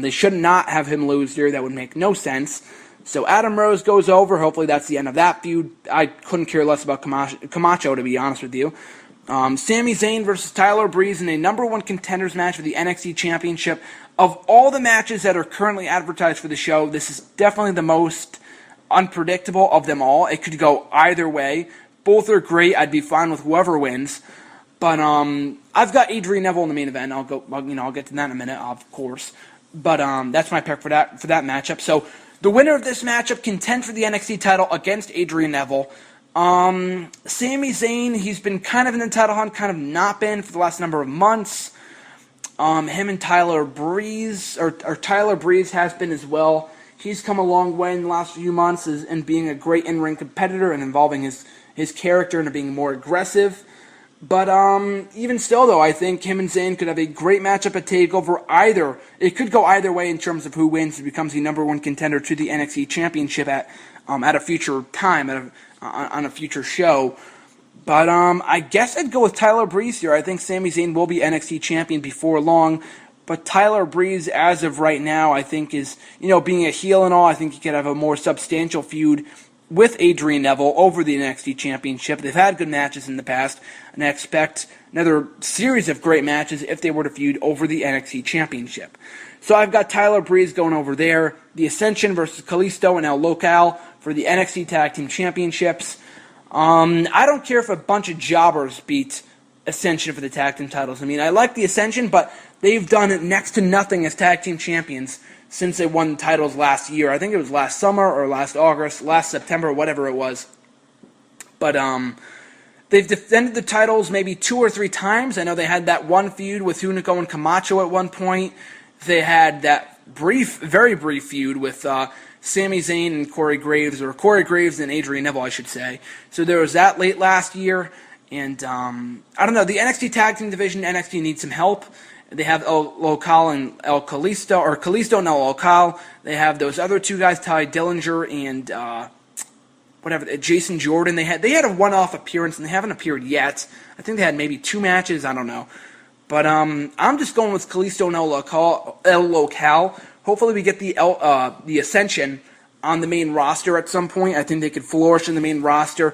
They should not have him lose here. That would make no sense. So Adam Rose goes over. Hopefully that's the end of that feud. I couldn't care less about Camacho, to be honest with you. Sami Zayn versus Tyler Breeze in a number 1 contenders match for the NXT Championship. Of all the matches that are currently advertised for the show, this is definitely the most unpredictable of them all. It could go either way. Both are great. I'd be fine with whoever wins. But I've got Adrian Neville in the main event. I'll get to that in a minute, of course. But that's my pick for that matchup. So the winner of this matchup contends for the NXT title against Adrian Neville. Sami Zayn, he's been kind of in the title hunt, kind of not been for the last number of months. Him and Tyler Breeze, or Tyler Breeze has been as well. He's come a long way in the last few months in being a great in-ring competitor and involving his character into being more aggressive. But even still, though, I think him and Zayn could have a great matchup at TakeOver. It could go either way in terms of who wins and becomes the number 1 contender to the NXT Championship at a future time, on a future show. But I guess I'd go with Tyler Breeze here. I think Sami Zayn will be NXT champion before long. But Tyler Breeze, as of right now, I think is, being a heel and all, I think he could have a more substantial feud with Adrian Neville over the NXT Championship. They've had good matches in the past, and I expect another series of great matches if they were to feud over the NXT Championship. So I've got Tyler Breeze going over there. The Ascension versus Kalisto and El Local for the NXT Tag Team Championships. I don't care if a bunch of jobbers beat Ascension for the tag team titles. I mean, I like the Ascension, but they've done next to nothing as tag team champions since they won the titles last year. I think it was last summer or last August, last September, whatever it was. But they've defended the titles maybe 2 or 3 times. I know they had that one feud with Hunico and Camacho at one point. They had that very brief feud with Sami Zayn and Corey Graves and Adrian Neville, I should say. So there was that late last year. And I don't know, the NXT Tag Team Division, NXT needs some help. They have El Local and El Kalisto, or Kalisto and El Local. They have those other 2 guys, Ty Dillinger and Jason Jordan. They had a one-off appearance, and they haven't appeared yet. I think they had maybe 2 matches, I don't know. But I'm just going with Kalisto and El Local. Hopefully we get the Ascension on the main roster at some point. I think they could flourish in the main roster.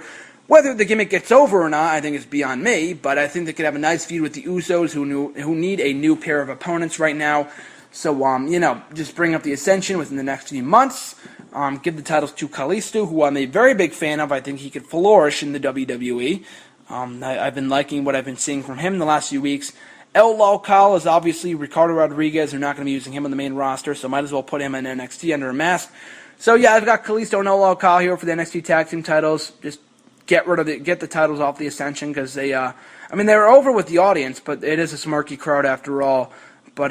Whether the gimmick gets over or not, I think is beyond me, but I think they could have a nice feud with the Usos, who need a new pair of opponents right now. So, just bring up the Ascension within the next few months. Give the titles to Kalisto, who I'm a very big fan of. I think he could flourish in the WWE. I've been liking what I've been seeing from him in the last few weeks. El Local is obviously Ricardo Rodriguez. They're not going to be using him on the main roster, so might as well put him in NXT under a mask. So, yeah, I've got Kalisto and El Local here for the NXT Tag Team titles. Just get the titles off the Ascension, because they're over with the audience, but it is a smarky crowd after all. But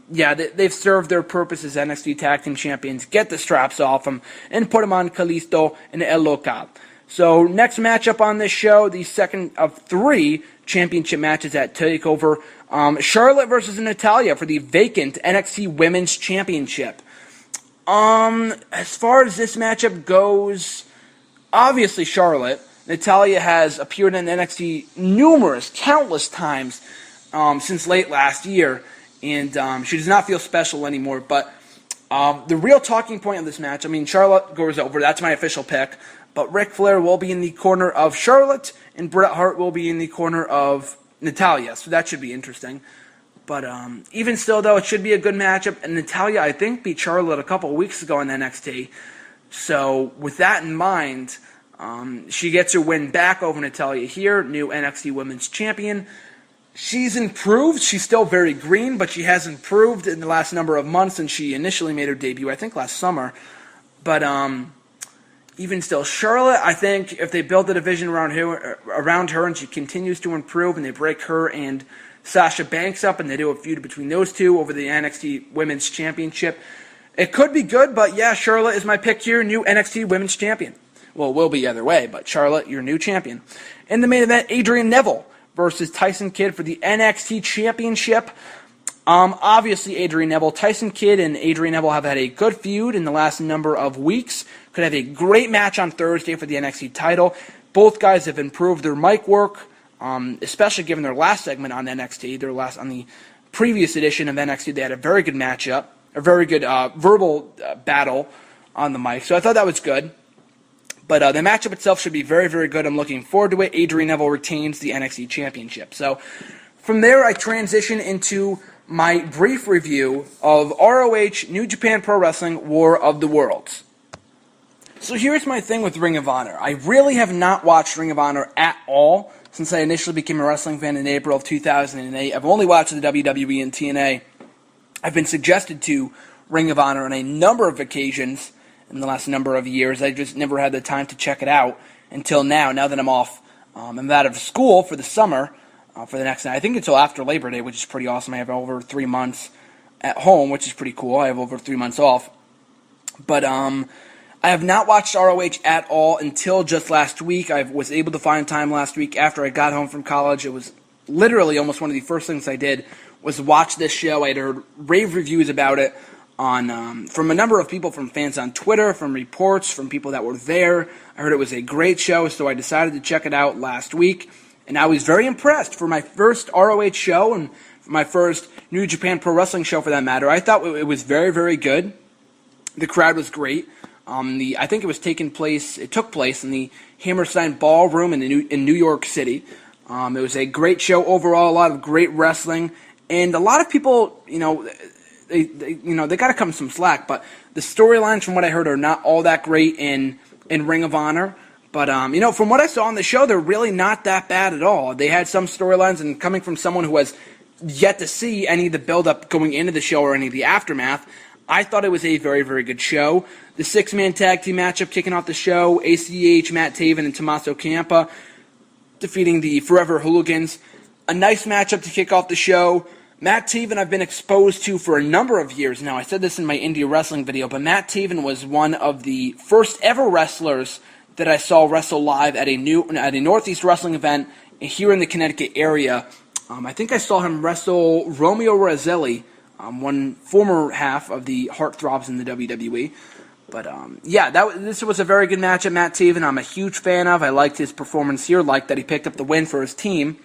they've served their purpose as NXT Tag Team Champions. Get the straps off them and put them on Kalisto and El Local. So next matchup on this show, the second of 3 championship matches at TakeOver. Charlotte versus Natalya for the vacant NXT Women's Championship. As far as this matchup goes, obviously Charlotte. Natalya has appeared in NXT countless times since late last year, and she does not feel special anymore. But the real talking point of this match, Charlotte goes over. That's my official pick. But Ric Flair will be in the corner of Charlotte, and Bret Hart will be in the corner of Natalya. So that should be interesting. But even still, though, it should be a good matchup. And Natalya, I think, beat Charlotte a couple of weeks ago in NXT. So with that in mind, she gets her win back over Natalya here, new NXT Women's Champion. She's improved. She's still very green, but she has improved in the last number of months since she initially made her debut, I think last summer. But even still, Charlotte, I think if they build the division around her and she continues to improve and they break her and Sasha Banks up and they do a feud between those 2 over the NXT Women's Championship, it could be good, but yeah, Charlotte is my pick here, new NXT Women's Champion. Well, it will be either way, but Charlotte, your new champion. In the main event, Adrian Neville versus Tyson Kidd for the NXT Championship. Obviously, Adrian Neville. Tyson Kidd and Adrian Neville have had a good feud in the last number of weeks. Could have a great match on Thursday for the NXT title. Both guys have improved their mic work, especially given their last segment on NXT. On the previous edition of NXT, they had a very good matchup, a very good verbal battle on the mic. So I thought that was good. But the matchup itself should be very, very good. I'm looking forward to it. Adrian Neville retains the NXT Championship. So from there, I transition into my brief review of ROH New Japan Pro Wrestling War of the Worlds. So here's my thing with Ring of Honor. I really have not watched Ring of Honor at all since I initially became a wrestling fan in April of 2008. I've only watched the WWE and TNA. I've been suggested to Ring of Honor on a number of occasions in the last number of years. I just never had the time to check it out until now that I'm off. I'm out of school for the summer. For the next night. I think until after Labor Day, which is pretty awesome. I have over 3 months at home, which is pretty cool. I have over 3 months off. But I have not watched ROH at all until just last week. I was able to find time last week after I got home from college. It was literally almost one of the first things I did was watch this show. I had heard rave reviews about it from a number of people, from fans on Twitter, from reports, from people that were there. I heard it was a great show, so I decided to check it out last week. And I was very impressed for my first ROH show and for my first New Japan Pro Wrestling show, for that matter. I thought it was very, very good. The crowd was great. I think it took place in the Hammerstein Ballroom in New York City. It was a great show overall, a lot of great wrestling, and a lot of people, they got to come some slack. But the storylines, from what I heard, are not all that great in Ring of Honor. But, from what I saw on the show, they're really not that bad at all. They had some storylines, and coming from someone who has yet to see any of the build-up going into the show or any of the aftermath, I thought it was a very, very good show. The 6-man tag team matchup kicking off the show, ACH, Matt Taven, and Tommaso Ciampa defeating the Forever Hooligans. A nice matchup to kick off the show. Matt Taven I've been exposed to for a number of years now. I said this in my indie wrestling video, but Matt Taven was one of the first ever wrestlers that I saw wrestle live at a Northeast wrestling event here in the Connecticut area. I think I saw him wrestle Romeo Razzelli, one former half of the Heartthrobs in the WWE. But this was a very good matchup. Matt Taven, I'm a huge fan of. I liked his performance here, liked that he picked up the win for his team.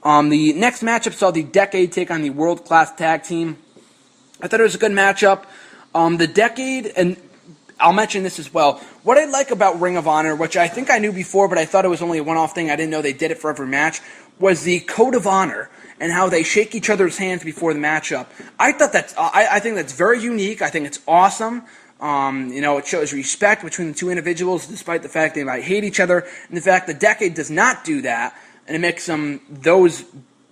The next matchup saw the Decade take on the World Class Tag Team. I thought it was a good matchup. The Decade, and I'll mention this as well. What I like about Ring of Honor, which I think I knew before, but I thought it was only a one-off thing, I didn't know they did it for every match, was the Code of Honor and how they shake each other's hands before the matchup. I think that's very unique. I think it's awesome. It shows respect between the two individuals, despite the fact they might hate each other, and the fact the Decade does not do that, and it makes them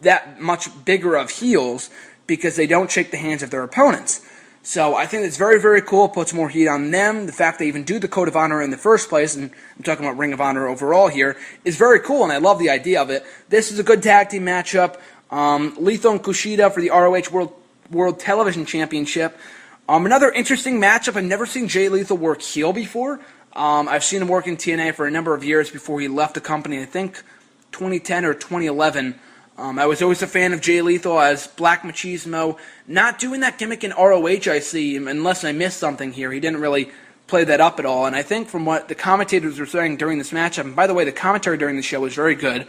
that much bigger of heels because they don't shake the hands of their opponents. So I think it's very, very cool. Puts more heat on them. The fact they even do the Code of Honor in the first place, and I'm talking about Ring of Honor overall here, is very cool, and I love the idea of it. This is a good tag team matchup. Lethal and Kushida for the ROH World Television Championship. Another interesting matchup. I've never seen Jay Lethal work heel before. I've seen him work in TNA for a number of years before he left the company, I think 2010 or 2011. I was always a fan of Jay Lethal as Black Machismo. Not doing that gimmick in ROH, I see, unless I missed something here. He didn't really play that up at all. And I think from what the commentators were saying during this matchup, and by the way, the commentary during the show was very good,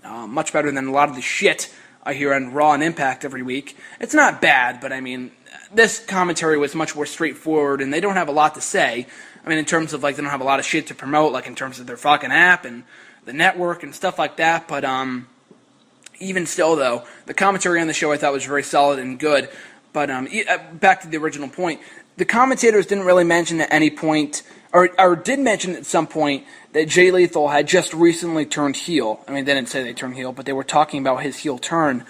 much better than a lot of the shit I hear on Raw and Impact every week. It's not bad, but I mean, this commentary was much more straightforward, and they don't have a lot to say. I mean, in terms of, they don't have a lot of shit to promote, in terms of their fucking app and the network and stuff like that, but, even still, though, the commentary on the show I thought was very solid and good. But back to the original point, the commentators didn't really mention at any point, or did mention at some point, that Jay Lethal had just recently turned heel. I mean, they didn't say they turned heel, but they were talking about his heel turn.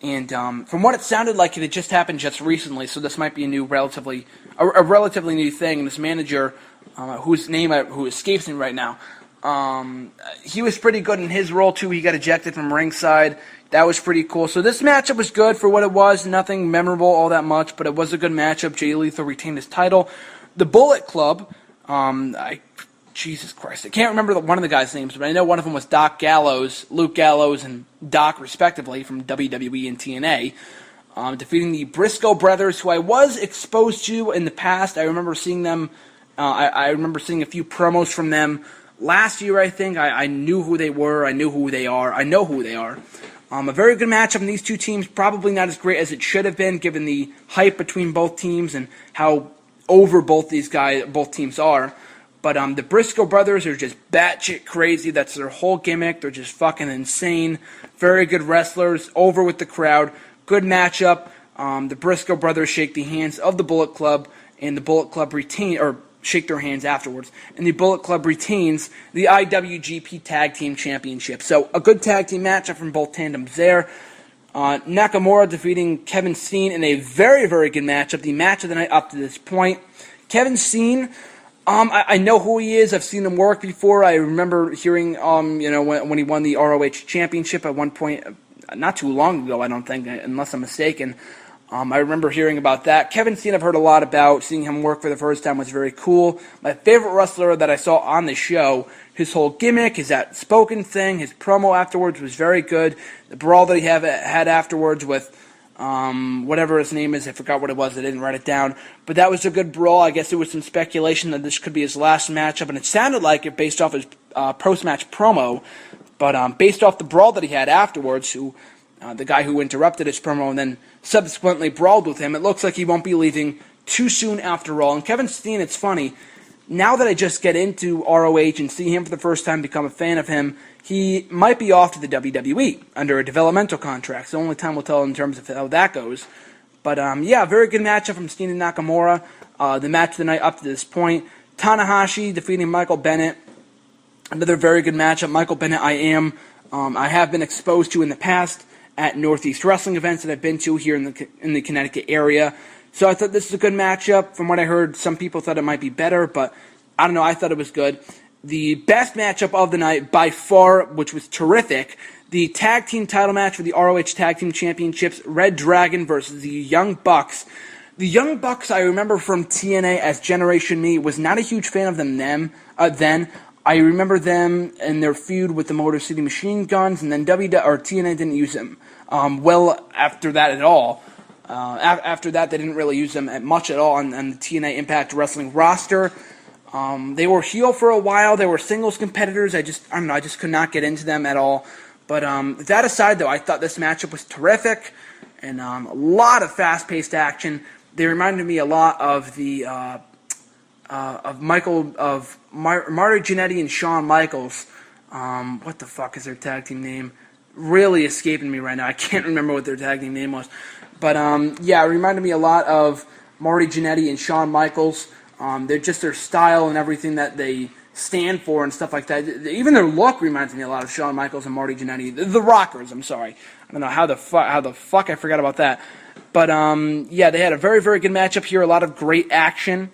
And from what it sounded like, it had just happened just recently, so this might be a relatively new thing. And this manager, who escapes me right now, he was pretty good in his role too. He got ejected from ringside. That was pretty cool. So this matchup was good for what it was. Nothing memorable all that much, but it was a good matchup. Jay Lethal retained his title. The Bullet Club, I Jesus Christ. I can't remember one of the guys' names, but I know one of them was Doc Gallows, Luke Gallows, and Doc, respectively, from WWE and TNA, defeating the Briscoe brothers, who I was exposed to in the past. I remember seeing them. I remember seeing a few promos from them last year, I think. I knew who they were. I knew who they are. I know who they are. A very good matchup in these two teams. Probably not as great as it should have been, given the hype between both teams and how over both teams are. But the Briscoe brothers are just batshit crazy. That's their whole gimmick. They're just fucking insane. Very good wrestlers, over with the crowd. Good matchup. The Briscoe brothers shake the hands of the Bullet Club, and the Bullet Club shake their hands afterwards. And the Bullet Club retains the IWGP Tag Team Championship. So a good tag team matchup from both tandems there. Nakamura defeating Kevin Steen in a very, very good matchup. The match of the night up to this point. Kevin Steen, I know who he is. I've seen him work before. I remember hearing, when he won the ROH Championship at one point, not too long ago, I don't think, unless I'm mistaken. I remember hearing about that. Kevin Steen I've heard a lot about. Seeing him work for the first time was very cool. My favorite wrestler that I saw on the show, his whole gimmick, his outspoken thing, his promo afterwards was very good. The brawl that he had afterwards with whatever his name is, I forgot what it was, I didn't write it down. But that was a good brawl. I guess there was some speculation that this could be his last matchup, and it sounded like it based off his post-match promo. But based off the brawl that he had afterwards, the guy who interrupted his promo and then subsequently brawled with him, it looks like he won't be leaving too soon after all. And Kevin Steen, it's funny, now that I just get into ROH and see him for the first time, become a fan of him, he might be off to the WWE under a developmental contract. So only time will tell in terms of how that goes. But very good matchup from Steen and Nakamura. The match of the night up to this point. Tanahashi defeating Michael Bennett. Another very good matchup. Michael Bennett I have been exposed to in the past at Northeast Wrestling events that I've been to here in the Connecticut area. So I thought this was a good matchup. From what I heard, some people thought it might be better, but I don't know, I thought it was good. The best matchup of the night by far, which was terrific, the tag team title match for the ROH Tag Team Championships, Red Dragon versus the Young Bucks. The Young Bucks, I remember from TNA as Generation Me, was not a huge fan of them then. I remember them and their feud with the Motor City Machine Guns, and then TNA didn't use them well after that at all. After that, they didn't really use them much at all on the TNA Impact Wrestling roster. They were heel for a while. They were singles competitors. I just could not get into them at all. But that aside, though, I thought this matchup was terrific, and a lot of fast-paced action. They reminded me a lot of the Marty Jannetty and Shawn Michaels. What the fuck is their tag team name? Really escaping me right now. I can't remember what their tag team name was. But it reminded me a lot of Marty Jannetty and Shawn Michaels. They're just their style and everything that they stand for and stuff like that. Even their look reminds me a lot of Shawn Michaels and Marty Jannetty. The Rockers, I'm sorry. I don't know how the fuck I forgot about that. But they had a very, very good matchup here. A lot of great action.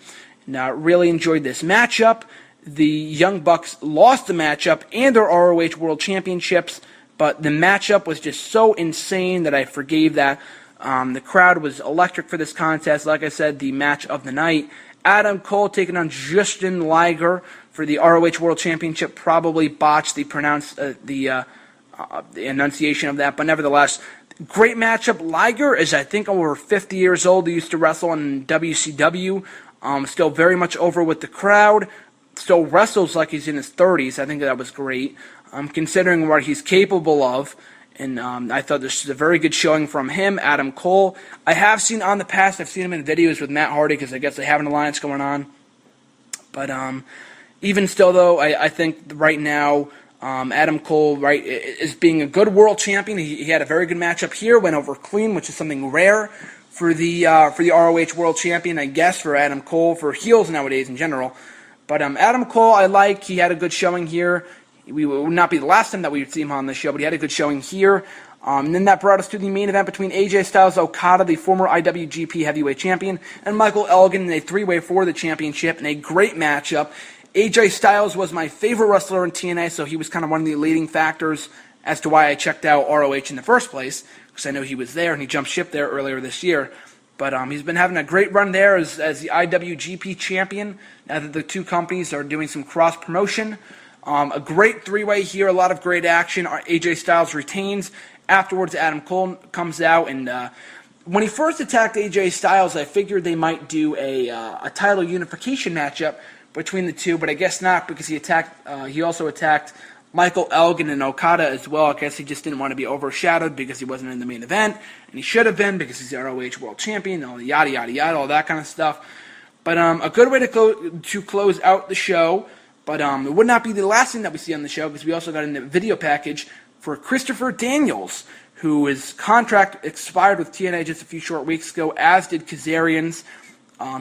And really enjoyed this matchup. The Young Bucks lost the matchup and their ROH World Championships, but the matchup was just so insane that I forgave that. The crowd was electric for this contest. Like I said, the match of the night. Adam Cole taking on Justin Liger for the ROH World Championship. Probably botched the enunciation of that, but nevertheless, great matchup. Liger is, I think, over 50 years old. He used to wrestle in WCW. Still very much over with the crowd. Still wrestles like he's in his 30s. I think that was great, considering what he's capable of. And I thought this was a very good showing from him, Adam Cole. I have seen on the past, I've seen him in videos with Matt Hardy because I guess they have an alliance going on. But even still, though, I think right now Adam Cole is being a good world champion. He had a very good matchup here, went over clean, which is something rare for the ROH World Champion, I guess, for Adam Cole, for heels nowadays in general. But Adam Cole, I like. He had a good showing here. It would not be the last time that we would see him on the show, but he had a good showing here. And then that brought us to the main event between AJ Styles Okada, the former IWGP Heavyweight Champion, and Michael Elgin in a three-way for the championship in a great matchup. AJ Styles was my favorite wrestler in TNA, so he was kind of one of the leading factors as to why I checked out ROH in the first place, because I know he was there and he jumped ship there earlier this year. But he's been having a great run there as the IWGP champion, now that the two companies are doing some cross-promotion. A great three-way here, a lot of great action. AJ Styles retains. Afterwards, Adam Cole comes out, and when he first attacked AJ Styles, I figured they might do a title unification matchup between the two, but I guess not, because he also attacked Michael Elgin and Okada as well. I guess he just didn't want to be overshadowed because he wasn't in the main event, and he should have been because he's the ROH World Champion, and all the yada yada yada, all that kind of stuff. But a good way to close out the show. But it would not be the last thing that we see on the show, because we also got a video package for Christopher Daniels, who his contract expired with TNA just a few short weeks ago, as did Kazarian's.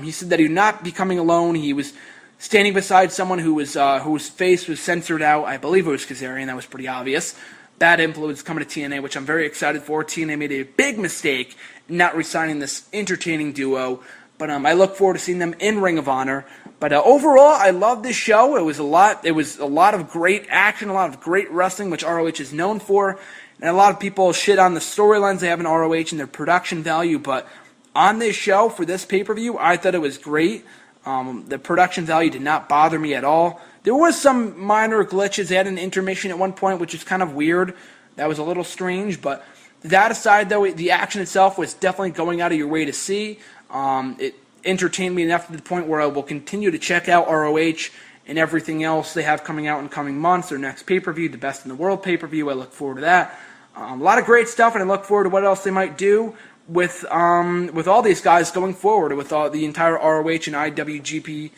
He said that he would not be coming alone. He was standing beside someone whose face was censored out. I believe it was Kazarian. That was pretty obvious. Bad influence coming to TNA, which I'm very excited for. TNA made a big mistake in not re-signing this entertaining duo. But I look forward to seeing them in Ring of Honor. But overall, I love this show. It was a lot of great action, a lot of great wrestling, which ROH is known for. And a lot of people shit on the storylines they have in ROH and their production value. But on this show, for this pay-per-view, I thought it was great. The production value did not bother me at all. There was some minor glitches. They had an intermission at one point, which is kind of weird. That was a little strange. But that aside, though, the action itself was definitely going out of your way to see. It entertained me enough to the point where I will continue to check out ROH and everything else they have coming out in coming months. Their next pay-per-view, the Best in the World pay-per-view, I look forward to that. A lot of great stuff, and I look forward to what else they might do with all these guys going forward, with the entire ROH and IWGP,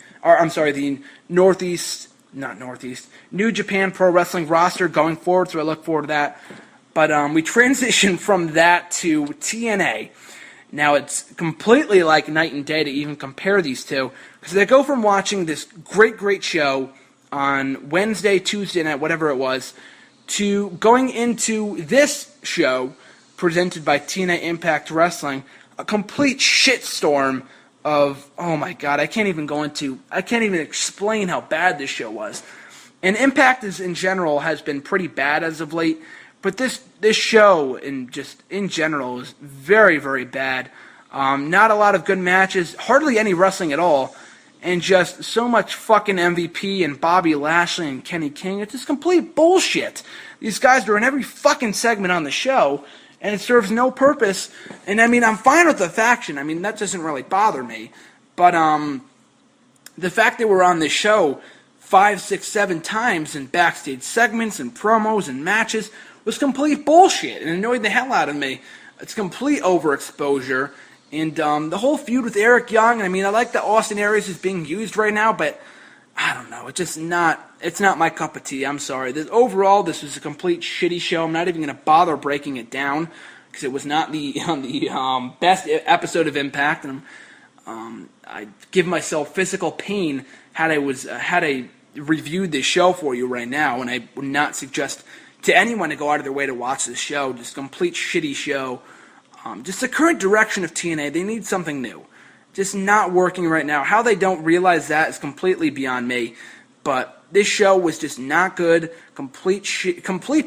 the New Japan Pro Wrestling roster going forward, so I look forward to that. But we transition from that to TNA. Now, it's completely like night and day to even compare these two, because they go from watching this great show on Wednesday, Tuesday night, whatever it was, to going into this show presented by TNA Impact Wrestling, a complete shitstorm of, oh my god, I can't even explain how bad this show was. And Impact in general has been pretty bad as of late, but this show in general is very, very bad. Not a lot of good matches, hardly any wrestling at all, and just so much fucking MVP and Bobby Lashley and Kenny King. It's just complete bullshit. These guys are in every fucking segment on the show, and it serves no purpose. And I mean, I'm fine with the faction. I mean, that doesn't really bother me. But the fact that we're on this show 5, 6, 7 times in backstage segments and promos and matches was complete bullshit and annoyed the hell out of me. It's complete overexposure. And the whole feud with Eric Young, I mean, I like that Austin Aries is being used right now, but I don't know. It's not my cup of tea. I'm sorry. Overall, this was a complete shitty show. I'm not even going to bother breaking it down because it was not the best episode of Impact. And I'd give myself physical pain had I reviewed this show for you right now, and I would not suggest to anyone to go out of their way to watch this show. Just a complete shitty show. Just the current direction of TNA, they need something new. Just not working right now. How they don't realize that is completely beyond me. But this show was just not good. Complete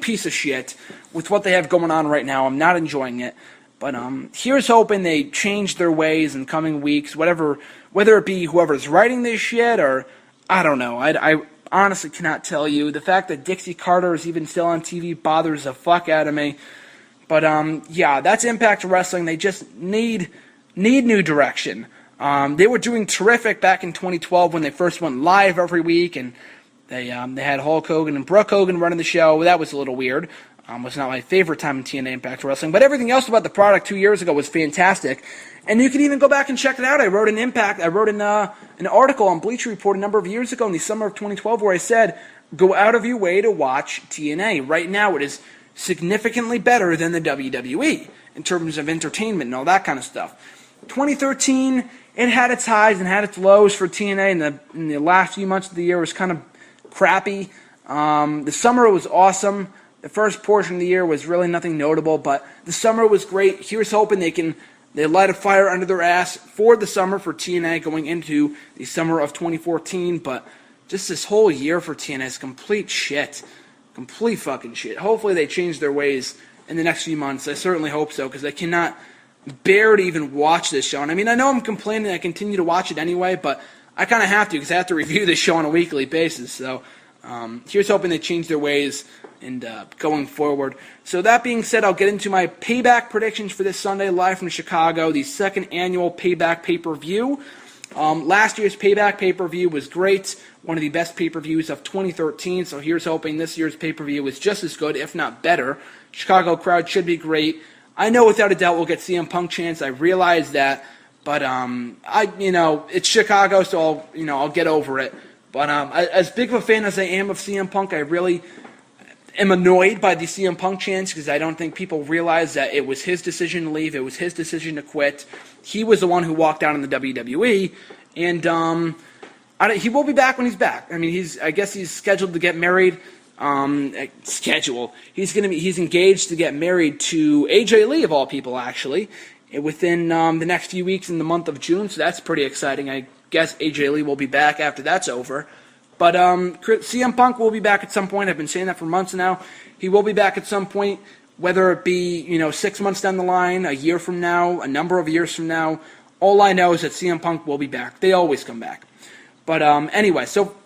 piece of shit with what they have going on right now. I'm not enjoying it. But here's hoping they change their ways in coming weeks. Whether it be whoever's writing this shit or I don't know. I honestly cannot tell you. The fact that Dixie Carter is even still on TV bothers the fuck out of me. But yeah, that's Impact Wrestling. They just need new direction. They were doing terrific back in 2012 when they first went live every week, and they had Hulk Hogan and Brooke Hogan running the show. That was a little weird. Was not my favorite time in TNA Impact Wrestling, but everything else about the product 2 years ago was fantastic. And you can even go back and check it out. I wrote an article on Bleacher Report a number of years ago in the summer of 2012 where I said, go out of your way to watch TNA. Right now it is significantly better than the WWE in terms of entertainment and all that kind of stuff. 2013, it had its highs and had its lows for TNA, in the last few months of the year was kind of crappy. The summer was awesome. The first portion of the year was really nothing notable, but the summer was great. Here's hoping they light a fire under their ass for the summer for TNA going into the summer of 2014, but just this whole year for TNA is complete shit. Complete fucking shit. Hopefully they change their ways in the next few months. I certainly hope so, because I cannot bear to even watch this show. And I mean, I know I'm complaining, I continue to watch it anyway, but I kind of have to because I have to review this show on a weekly basis. So here's hoping they change their ways and going forward. So that being said, I'll get into my Payback predictions for this Sunday live from Chicago, the second annual Payback pay-per-view. Last year's Payback pay-per-view was great, one of the best pay-per-views of 2013, so here's hoping this year's pay-per-view is just as good, if not better. Chicago crowd should be great. I know without a doubt we'll get CM Punk chants, I realize that, but it's Chicago, so I'll get over it. But as big of a fan as I am of CM Punk, I really am annoyed by the CM Punk chants because I don't think people realize that it was his decision to leave. It was his decision to quit. He was the one who walked out in the WWE, and he will be back when he's back. I mean, I guess he's scheduled to get married. He's engaged to get married to AJ Lee of all people, actually, within the next few weeks in the month of June. So that's pretty exciting. I guess AJ Lee will be back after that's over. But CM Punk will be back at some point. I've been saying that for months now. He will be back at some point, whether it be 6 months down the line, a year from now, a number of years from now. All I know is that CM Punk will be back. They always come back. But anyway, so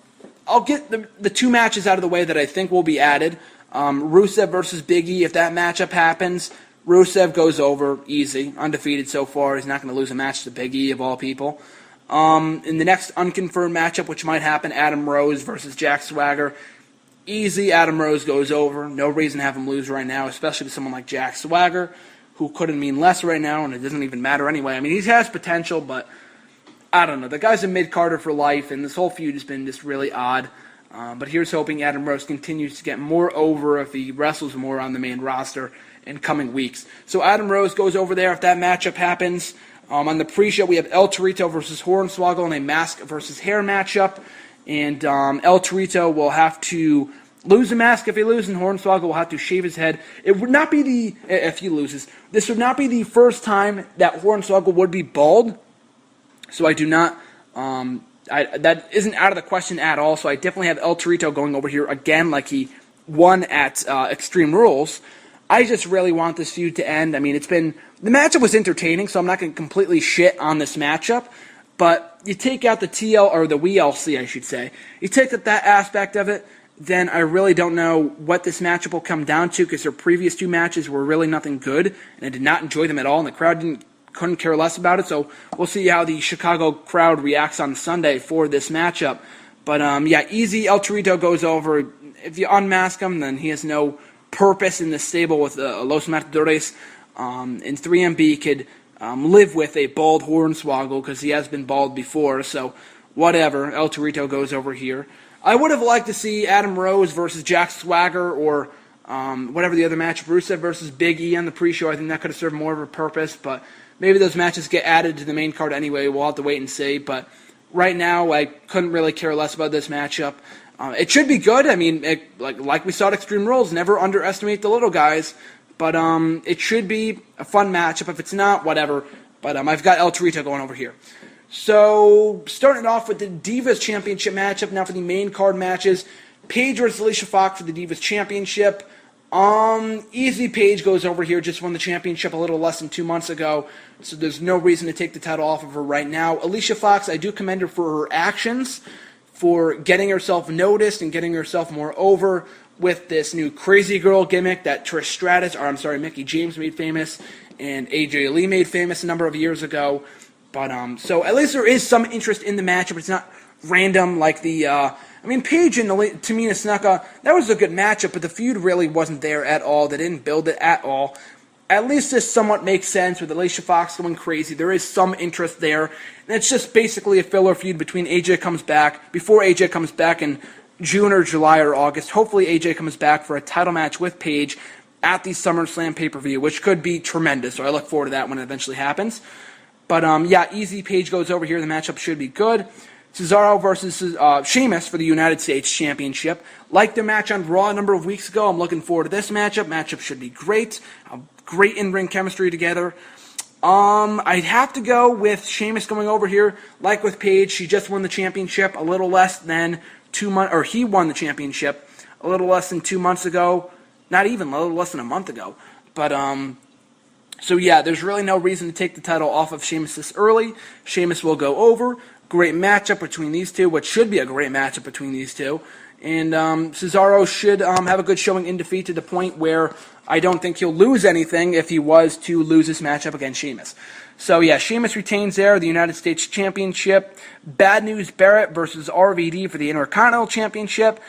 I'll get the two matches out of the way that I think will be added. Rusev versus Big E. If that matchup happens, Rusev goes over easy, undefeated so far. He's not going to lose a match to Big E of all people. In the next unconfirmed matchup, which might happen, Adam Rose versus Jack Swagger. Easy, Adam Rose goes over. No reason to have him lose right now, especially to someone like Jack Swagger, who couldn't mean less right now, and it doesn't even matter anyway. I mean, he has potential, but I don't know. The guy's a mid-carder for life, and this whole feud has been just really odd. But here's hoping Adam Rose continues to get more over if he wrestles more on the main roster in coming weeks. So Adam Rose goes over there if that matchup happens. On the pre-show, we have El Torito versus Hornswoggle in a mask versus hair matchup. And El Torito will have to lose the mask if he loses, and Hornswoggle will have to shave his head. It would not be if he loses, this would not be the first time that Hornswoggle would be bald. So I do not, that isn't out of the question at all. So I definitely have El Torito going over here again like he won at Extreme Rules. I just really want this feud to end. I mean, the matchup was entertaining, so I'm not going to completely shit on this matchup. But you take out the TL, or the WLC, I should say. You take out that aspect of it, then I really don't know what this matchup will come down to, because their previous two matches were really nothing good, and I did not enjoy them at all, and the crowd couldn't care less about it. So we'll see how the Chicago crowd reacts on Sunday for this matchup. But easy, El Torito goes over. If you unmask him, then he has no purpose in the stable with Los Matadores. And 3MB could live with a bald Hornswoggle because he has been bald before. So whatever, El Torito goes over here. I would have liked to see Adam Rose versus Jack Swagger, or whatever the other match, Rusev versus Big E on the pre-show. I think that could have served more of a purpose, but maybe those matches get added to the main card anyway. We'll have to wait and see. But right now, I couldn't really care less about this matchup. It should be good. I mean, like we saw at Extreme Rules, never underestimate the little guys. But it should be a fun matchup. If it's not, whatever. But I've got El Torito going over here. So, starting off with the Divas Championship matchup. Now for the main card matches. Paige versus Alicia Fox for the Divas Championship. Easy, Paige goes over here. Just won the championship a little less than 2 months ago. So there's no reason to take the title off of her right now. Alicia Fox, I do commend her for her actions, for getting herself noticed and getting herself more over with this new crazy girl gimmick that Mickie James made famous and AJ Lee made famous a number of years ago. But so at least there is some interest in the matchup. It's not random like the Paige and Tamina Snuka. That was a good matchup, but the feud really wasn't there at all. They didn't build it at all. At least this somewhat makes sense with Alicia Fox going crazy. There is some interest there. And it's just basically a filler feud before AJ comes back in June or July or August. Hopefully AJ comes back for a title match with Paige at the SummerSlam pay-per-view, which could be tremendous. So I look forward to that when it eventually happens. But easy, Paige goes over here. The matchup should be good. Cesaro versus Sheamus for the United States Championship. Like the match on Raw a number of weeks ago, I'm looking forward to this matchup. Matchup should be great. Great in-ring chemistry together. I'd have to go with Sheamus going over here. Like with Paige, she just won the championship a little less than 2 months, or he won the championship a little less than 2 months ago. Not even, a little less than a month ago. But So yeah, there's really no reason to take the title off of Sheamus this early. Sheamus will go over. Great matchup between these two, which should be a great matchup between these two. And Cesaro should have a good showing in defeat to the point where I don't think he'll lose anything if he was to lose this matchup against Sheamus. So yeah, Sheamus retains there the United States Championship. Bad News Barrett versus RVD for the Intercontinental Championship.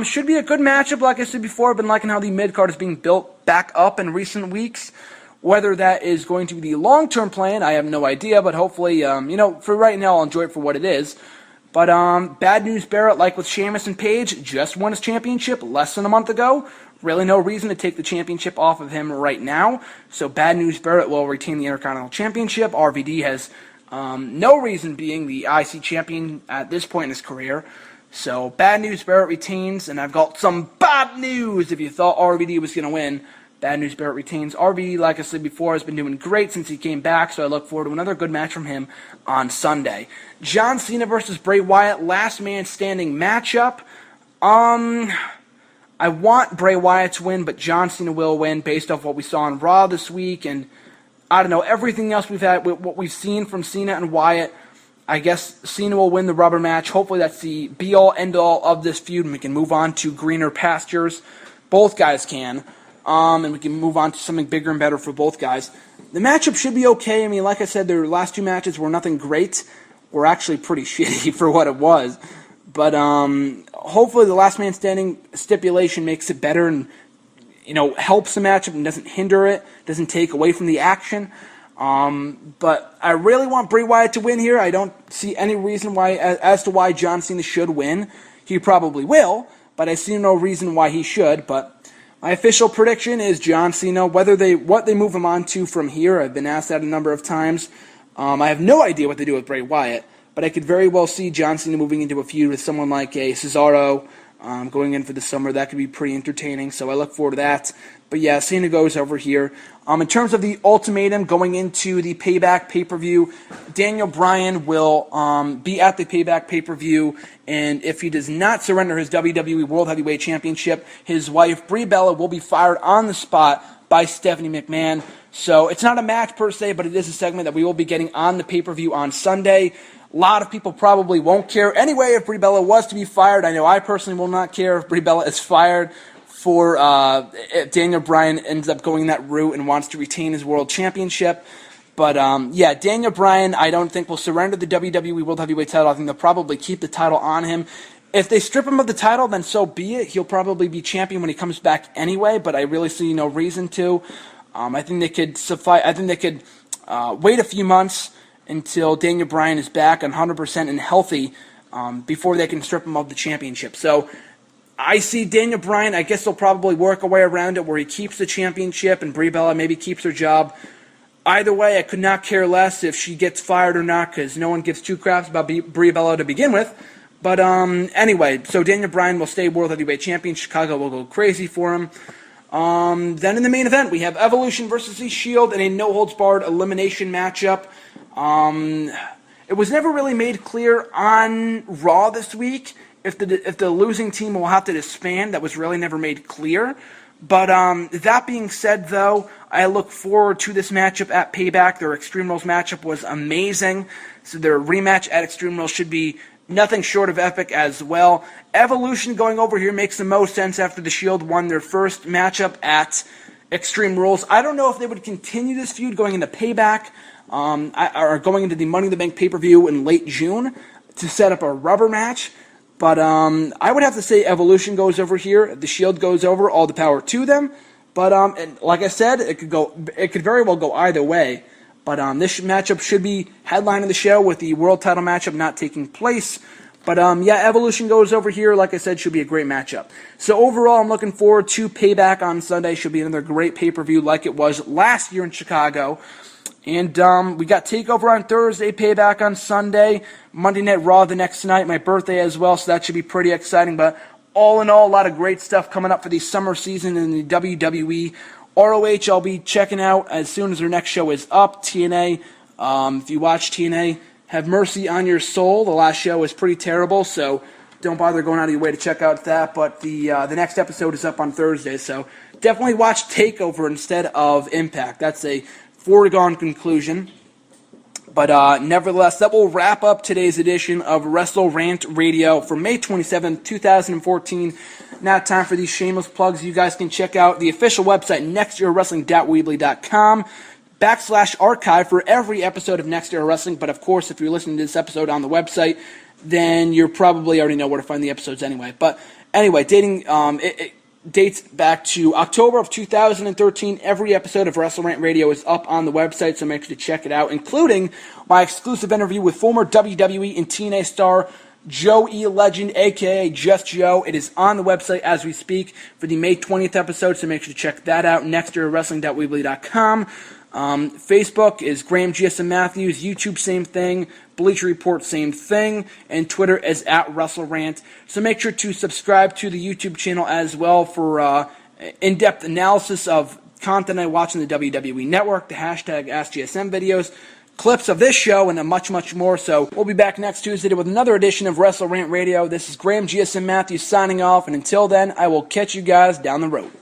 Should be a good matchup, like I said before. I've been liking how the mid-card is being built back up in recent weeks. Whether that is going to be the long-term plan, I have no idea, but hopefully, for right now, I'll enjoy it for what it is. But Bad News Barrett, like with Sheamus and Paige, just won his championship less than a month ago. Really no reason to take the championship off of him right now. So Bad News Barrett will retain the Intercontinental Championship. RVD has no reason being the IC champion at this point in his career. So Bad News Barrett retains, and I've got some bad news if you thought RVD was going to win. Bad News Barrett retains. RVD, like I said before, has been doing great since he came back, so I look forward to another good match from him on Sunday. John Cena versus Bray Wyatt, last man standing matchup. I want Bray Wyatt to win, but John Cena will win based off what we saw on Raw this week, and I don't know, everything else we've had, what we've seen from Cena and Wyatt. I guess Cena will win the rubber match. Hopefully that's the be-all, end-all of this feud, and we can move on to greener pastures. Both guys can. And we can move on to something bigger and better for both guys. The matchup should be okay. I mean, like I said, their last two matches were nothing great. Were actually pretty shitty for what it was. But hopefully the last man standing stipulation makes it better and, helps the matchup and doesn't hinder it, doesn't take away from the action. But I really want Bray Wyatt to win here. I don't see any reason why, as to why John Cena should win. He probably will, but I see no reason why he should. But my official prediction is John Cena. What they move him on to from here, I've been asked that a number of times. I have no idea what they do with Bray Wyatt, but I could very well see John Cena moving into a feud with someone like a Cesaro going in for the summer. That could be pretty entertaining, so I look forward to that. But yeah, Cena goes over here. In terms of the ultimatum going into the Payback pay-per-view, Daniel Bryan will be at the Payback pay-per-view, and if he does not surrender his WWE World Heavyweight Championship, his wife, Brie Bella, will be fired on the spot by Stephanie McMahon. So it's not a match per se, but it is a segment that we will be getting on the pay-per-view on Sunday. A lot of people probably won't care anyway if Brie Bella was to be fired. I know I personally will not care if Brie Bella is fired for if Daniel Bryan ends up going that route and wants to retain his world championship. But yeah, Daniel Bryan I don't think will surrender the WWE World Heavyweight title. I think they'll probably keep the title on him. If they strip him of the title, then so be it. He'll probably be champion when he comes back anyway, but I really see no reason to. I think they could wait a few months until Daniel Bryan is back 100% and healthy before they can strip him of the championship. So I see Daniel Bryan, I guess they'll probably work a way around it where he keeps the championship and Brie Bella maybe keeps her job. Either way, I could not care less if she gets fired or not because no one gives two craps about Brie Bella to begin with. But anyway, so Daniel Bryan will stay World Heavyweight Champion. Chicago will go crazy for him. Then in the main event, we have Evolution versus The Shield in a no-holds-barred elimination matchup. It was never really made clear on Raw this week if the losing team will have to disband. That was really never made clear. But that being said, though, I look forward to this matchup at Payback. Their Extreme Rules matchup was amazing. So their rematch at Extreme Rules should be nothing short of epic as well. Evolution going over here makes the most sense after The Shield won their first matchup at Extreme Rules. I don't know if they would continue this feud going into Payback or going into the Money in the Bank pay-per-view in late June to set up a rubber match. But I would have to say Evolution goes over here. The Shield goes over. All the power to them. But and like I said, it could very well go either way. But this matchup should be headlining the show with the world title matchup not taking place. But yeah, Evolution goes over here. Like I said, should be a great matchup. So overall, I'm looking forward to Payback on Sunday. Should be another great pay-per-view like it was last year in Chicago. And we got Takeover on Thursday, Payback on Sunday, Monday Night Raw the next night, my birthday as well, so that should be pretty exciting. But all in all, a lot of great stuff coming up for the summer season in the WWE. ROH I'll be checking out as soon as their next show is up. TNA, if you watch TNA, have mercy on your soul. The last show was pretty terrible, so don't bother going out of your way to check out that. But the next episode is up on Thursday, so definitely watch Takeover instead of Impact. That's a foregone conclusion. But nevertheless, that will wrap up today's edition of WrestleRant Radio for May 27, 2014. Now time for these shameless plugs. You guys can check out the official website, nextyearwrestling.weebly.com /archive for every episode of Next Era Wrestling. But of course, if you're listening to this episode on the website, then you probably already know where to find the episodes anyway. But anyway, it dates back to October of 2013. Every episode of WrestleRant Radio is up on the website, so make sure to check it out, including my exclusive interview with former WWE and TNA star Joe E. Legend, a.k.a. Just Joe. It is on the website as we speak for the May 20th episode, so make sure to check that out, nexterwrestling.weebly.com. Facebook is Graham GSM Matthews. YouTube, same thing. Bleacher Report, same thing. And Twitter is @WrestleRant. So make sure to subscribe to the YouTube channel as well for in-depth analysis of content I watch on the WWE Network, the hashtag AskGSM videos, clips of this show, and much, much more. So we'll be back next Tuesday with another edition of WrestleRant Radio. This is Graham GSM Matthews signing off, and until then, I will catch you guys down the road.